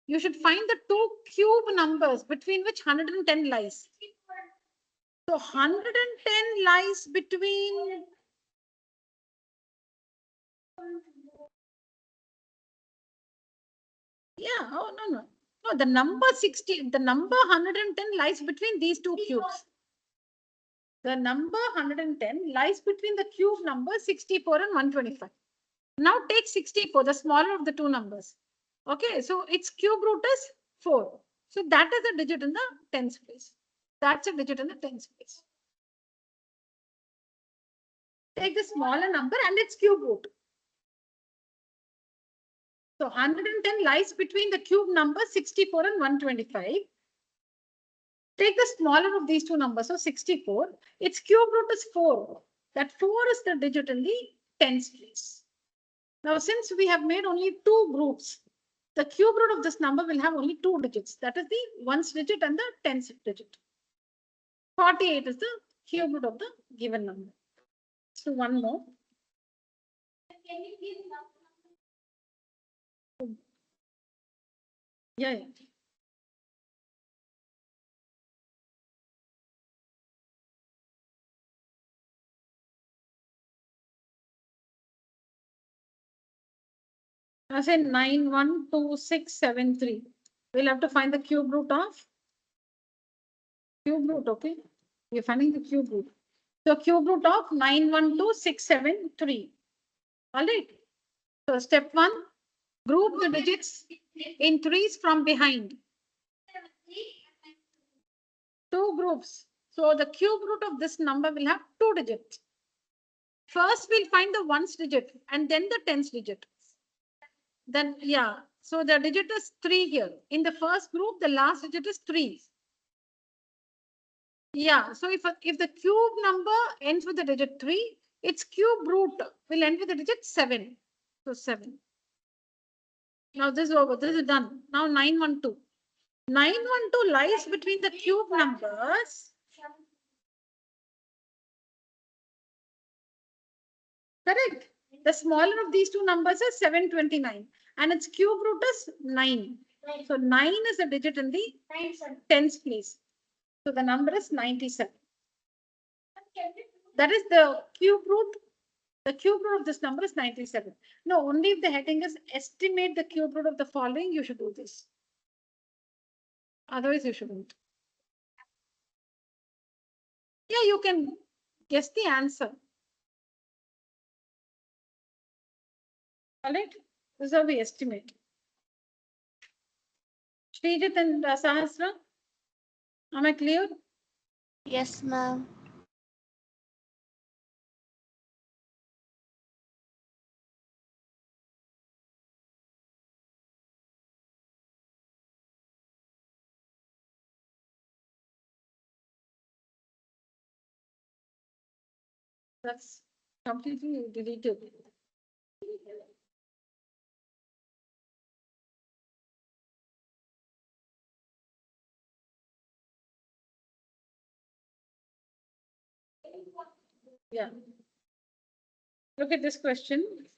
You should find the 2 cube numbers between which 110 lies. So 110 lies between. Yeah, oh no. No, the number 110 lies between these 2 cubes. The number 110 lies between the cube number 64 and 125. Now take 64, the smaller of the 2 numbers. Okay, so its cube root is 4. So that is a digit in the tens place. That's a digit in the tens place. Take the smaller number and its cube root. So 110 lies between the cube number 64 and 125. Take the smaller of these 2 numbers, so 64. Its cube root is 4. That 4 is the digit in the tens place. Now, since we have made only 2 groups, the cube root of this number will have only 2 digits. That is the ones digit and the tens digit. 48 is the cube root of the given number. So one more. Yeah. I say 912673. We'll have to find the cube root of okay? We're finding the cube root. So cube root of 912673. All right. So step 1, group the digits in threes from behind. 2 groups. So the cube root of this number will have 2 digits. First, we'll find the ones digit and then the tens digit. Then, yeah. So the digit is 3 here. In the first group, the last digit is 3. Yeah, so if the cube number ends with the digit 3, its cube root will end with the digit 7. So 7. Now this is over. This is done. Now 912. 912 lies between the cube numbers. Correct. The smaller of these two numbers is 729 and its cube root is 9. So 9 is a digit in the tens place. So the number is 97. That is the cube root. The cube root of this number is 97. No, only if the heading is estimate the cube root of the following, you should do this. Otherwise, you shouldn't. Yeah, you can guess the answer. All right. This is how we estimate. Srijit and Sahasra, am I clear? Yes, ma'am. That's completely deleted. Yeah. Look at this question.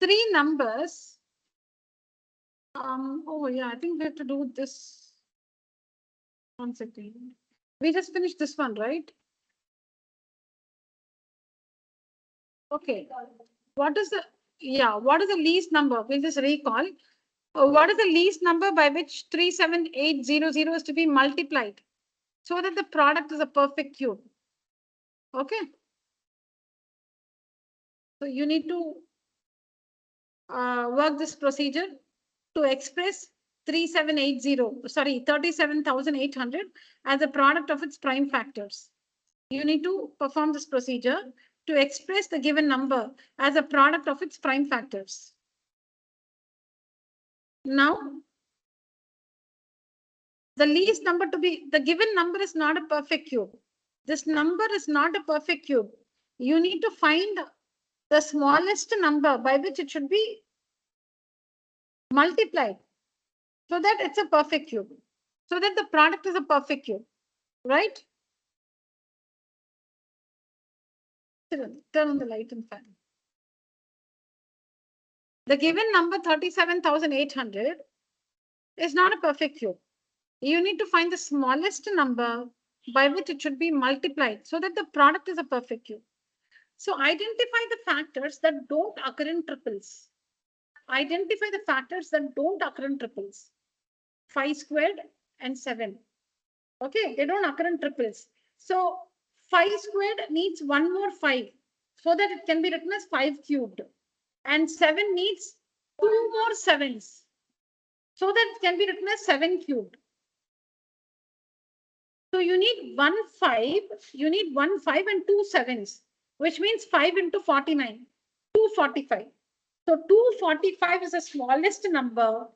3 numbers. Oh yeah, I think we have to do this. 1 second. We just finished this one, right? Okay. What is the least number? We'll just recall. What is the least number by which 37800 is to be multiplied so that the product is a perfect cube? Okay. So you need to work this procedure to express 37,800 as a product of its prime factors. You need to perform this procedure to express the given number as a product of its prime factors. Now, the least number to be, the given number is not a perfect cube. This number is not a perfect cube. You need to find the smallest number by which it should be multiplied so that it's a perfect cube, so that the product is a perfect cube, right? Turn on the light and fan. The given number 37,800 is not a perfect cube. You need to find the smallest number by which it should be multiplied so that the product is a perfect cube. So identify the factors that don't occur in triples. Identify the factors that don't occur in triples. 5 squared and 7. Okay, they don't occur in triples. So 5 squared needs one more 5 so that it can be written as 5 cubed. And 7 needs 2 more 7s so that it can be written as 7 cubed. So you need 1 5, you need 1 5 and 2 7s, which means 5 into 49, 245. So 245 is the smallest number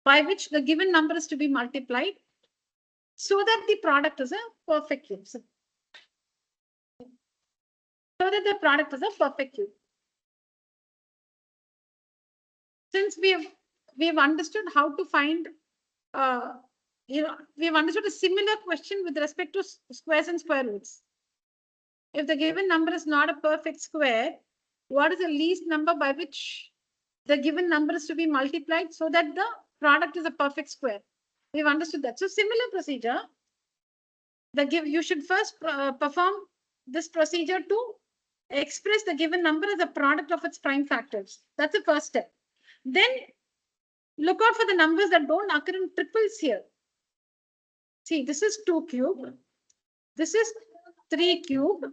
by which the given number is to be multiplied so that the product is a perfect cube. So that the product is a perfect cube. Since we have understood how to find, we have understood a similar question with respect to squares and square roots. If the given number is not a perfect square, what is the least number by which the given number is to be multiplied so that the product is a perfect square? We've understood that. So similar procedure. You should first perform this procedure to express the given number as a product of its prime factors. That's the first step. Then look out for the numbers that don't occur in triples here. See, this is 2 cube. This is 3 cube.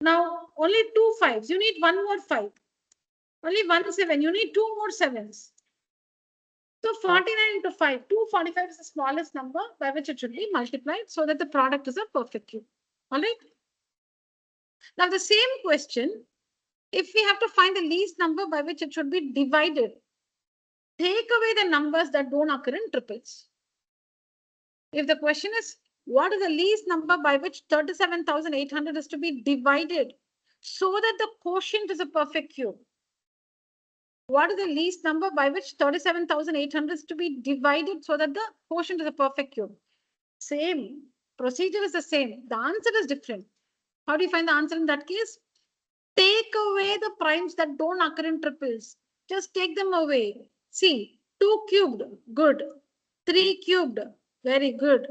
Now, only 2 5s. You need one more 5. Only 1 7. You need 2 more 7s. So 49 into 5. 245 is the smallest number by which it should be multiplied so that the product is a perfect cube. All right. Now, the same question if we have to find the least number by which it should be divided, take away the numbers that don't occur in triples. If the question is, what is the least number by which 37,800 is to be divided so that the quotient is a perfect cube? What is the least number by which 37,800 is to be divided so that the quotient is a perfect cube? Same. Procedure is the same. The answer is different. How do you find the answer in that case? Take away the primes that don't occur in triples. Just take them away. See, 2 cubed, good. 3 cubed, very good.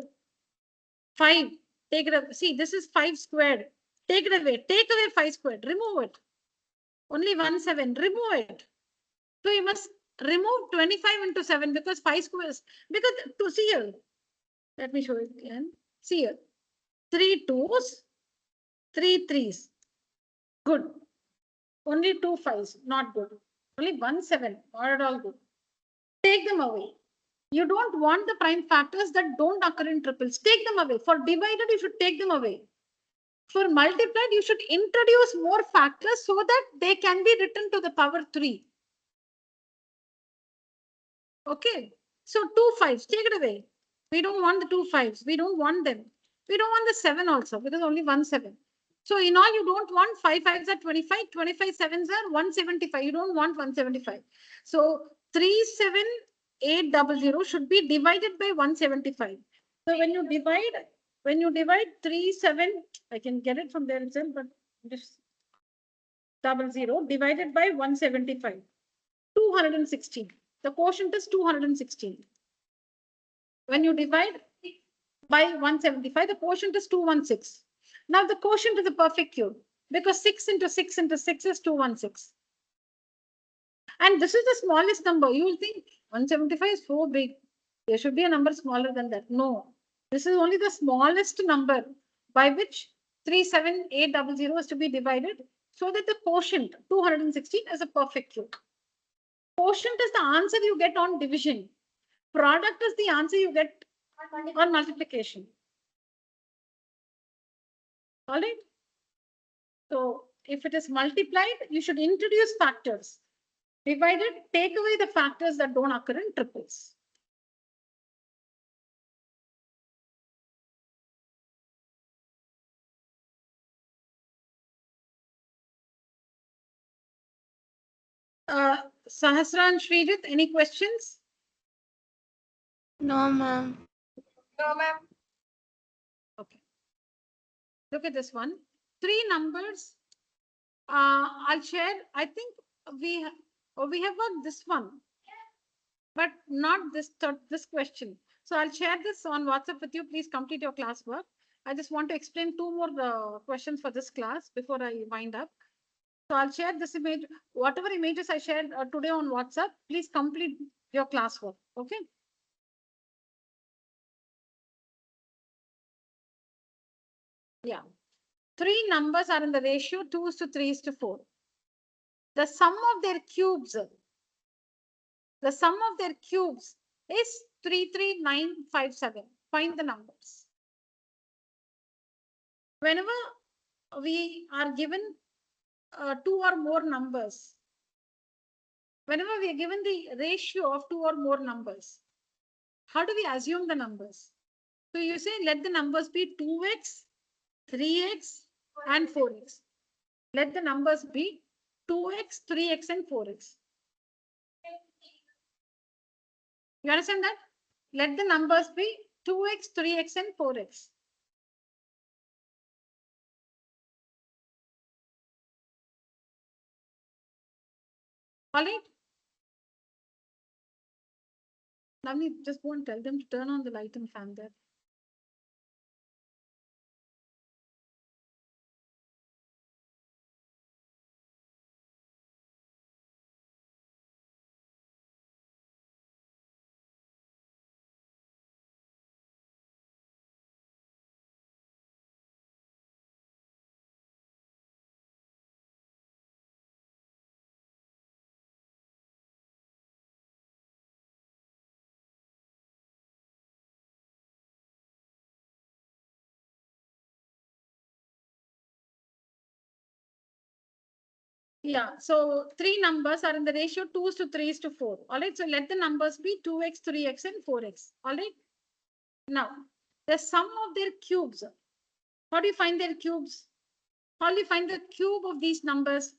5, take it away. See, this is 5 squared. Take it away. Take away 5 squared. Remove it. Only 1 7. Remove it. So you must remove 25 into 7 because 5 squares. Because to see here, let me show it again. See here, 3 2s, 3 3s. Good. Only 2 5s, not good. Only 1 7, not at all good. Take them away. You don't want the prime factors that don't occur in triples. Take them away. For divided, you should take them away. For multiplied, you should introduce more factors so that they can be written to the power 3. Okay. So 2 5s, take it away. We don't want the 2 5s. We don't want them. We don't want the 7 also because only 1 7. So in all, you don't want 5 5s are 25, 25 7s are 175. You don't want 175. So 37800 should be divided by 175. So when you divide 37, I can get it from there itself, but just 00 divided by 175, 216. The quotient is 216. When you divide by 175, the quotient is 216. Now the quotient is a perfect cube because 6 into 6 into 6 is 216. And this is the smallest number. You will think 175 is so big. There should be a number smaller than that. No, this is only the smallest number by which 37800 is to be divided so that the quotient 216 is a perfect cube. Quotient is the answer you get on division. Product is the answer you get on multiplication. All right. So if it is multiplied, you should introduce factors. Divided, take away the factors that don't occur in triples. Sahasra and Srijit, any questions? No, ma'am. No, ma'am. Okay. Look at this one. 3 numbers. I'll share. I think we have got this one, but not this question. So I'll share this on WhatsApp with you. Please complete your classwork. I just want to explain 2 more questions for this class before I wind up. So I'll share this image. Whatever images I shared today on WhatsApp, please complete your classwork. Okay. Yeah. 3 numbers are in the ratio 2:3:4. The sum of their cubes is 33957. Find the numbers. Whenever we are given 2 or more numbers, whenever we are given the ratio of 2 or more numbers, how do we assume the numbers? So you say let the numbers be 2x, 3x, and 4x. Let the numbers be 2x, 3x, and 4x. You understand that? Let the numbers be 2x, 3x, and 4x. All right? Now we just go and tell them to turn on the light and fan there. Yeah, so three numbers are in the ratio 2:3:4. All right, so let the numbers be 2x, 3x, and 4x. All right. Now, the sum of their cubes. How do you find their cubes? How do you find the cube of these numbers?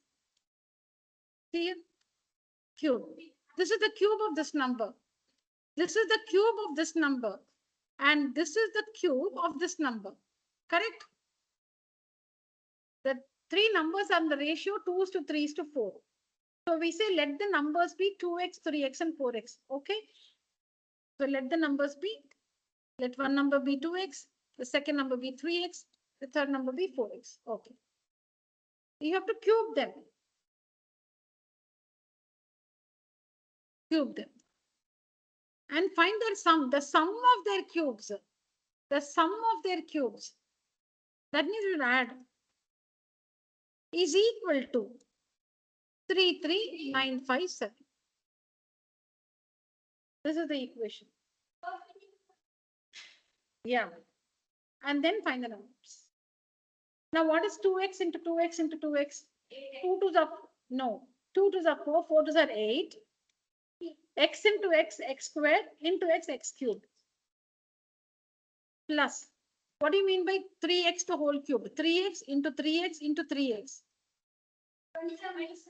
See here, cube. This is the cube of this number. This is the cube of this number. And this is the cube of this number. Correct? The three numbers are in the ratio 2:3:4. So we say let the numbers be 2x, 3x, and 4x. Okay. So let the numbers be, let one number be 2x, the second number be 3x, the third number be 4x. Okay. You have to cube them. Cube them. And find their sum, the sum of their cubes. The sum of their cubes. That means we'll add is equal to 33957. This is the equation. Yeah. And then find the numbers. Now, what is 2x into 2x into 2x? 2 to the, no, 2 to the 4, 4 to the 8. X into x, x squared, into x, x cubed. Plus, what do you mean by 3x the whole cube? 3x into 3x into 3x.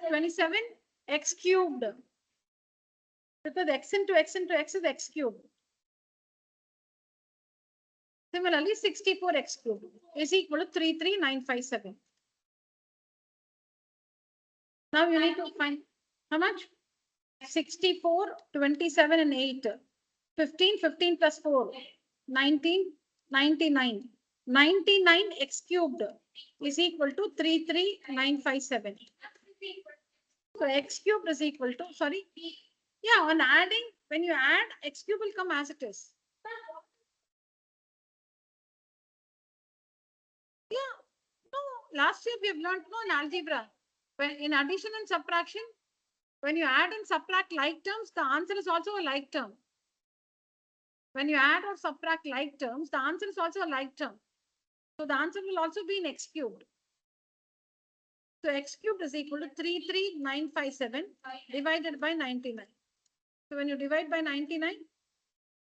27 x cubed. Because x into x into x is x cubed. Similarly, 64x cubed is equal to 33957. Now you need to find how much? 64, 27, and 8. 15, 15 plus 4, 19, 99. 99 x cubed is equal to 33957. So x cubed is equal to, sorry. Yeah, on adding, when you add, x cube will come as it is. Yeah, no, last year we have learned no in algebra. When in addition and subtraction, when you add and subtract like terms, the answer is also a like term. When you add or subtract like terms, the answer is also a like term. So the answer will also be in x cubed. So x cubed is equal to 33957 divided by 99. So when you divide by 99,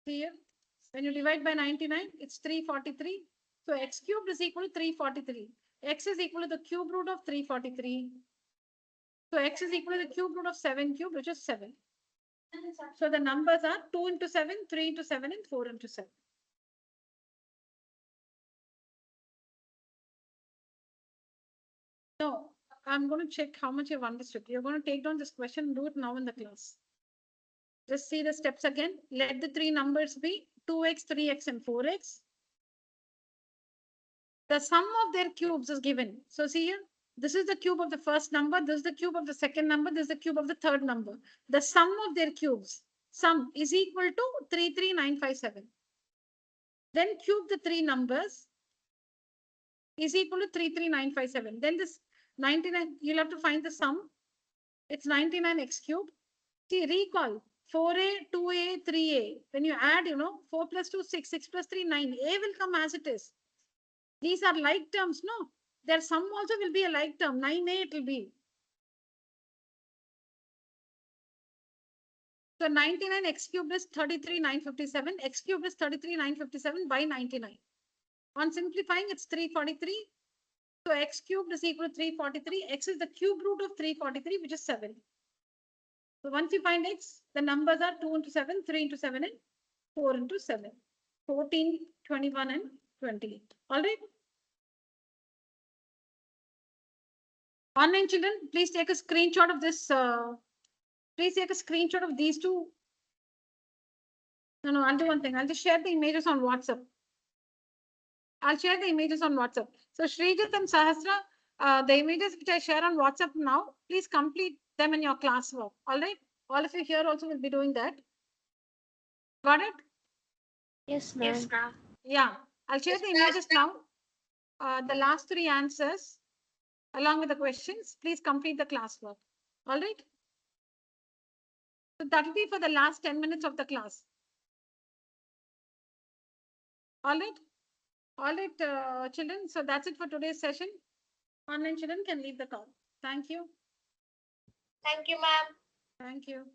here, when you divide by 99, it's 343. So x cubed is equal to 343. X is equal to the cube root of 343. So x is equal to the cube root of 7 cubed, which is 7. So the numbers are 2 into 7, 3 into 7, and 4 into 7. No, I'm going to check how much you've understood. You're going to take down this question and do it now in the class. Just see the steps again. Let the three numbers be 2x, 3x, and 4x. The sum of their cubes is given. So see here, this is the cube of the first number, this is the cube of the second number, this is the cube of the third number. The sum of their cubes, sum is equal to 33957. Then cube the three numbers is equal to 33957. Then this 99, you'll have to find the sum. It's 99x cubed. See, recall 4a, 2a, 3a. When you add, 4 plus 2, 6, 6 plus 3, 9. A will come as it is. These are like terms, no? Their sum also will be a like term. 9a it will be. So 99 x cubed is 33,957. X cubed is 33,957 by 99. On simplifying, it's 343. So x cubed is equal to 343. X is the cube root of 343, which is 7. So once you find x, the numbers are 2 into 7, 3 into 7, and 4 into 7. 14, 21, and 28. All right. Online children, please take a screenshot of this. Please take a screenshot of these two. No, I'll do one thing. I'll just share the images on WhatsApp. I'll share the images on WhatsApp. So Srijit and Sahasra, the images which I share on WhatsApp now, please complete them in your classwork. All right. All of you here also will be doing that. Got it? Yes, ma'am. Yes, ma'am. Yeah. I'll share the images now. The last three answers along with the questions, please complete the classwork. All right. So that will be for the last 10 minutes of the class. All right. All right, children. So that's it for today's session. Online children can leave the call. Thank you. Thank you, ma'am. Thank you.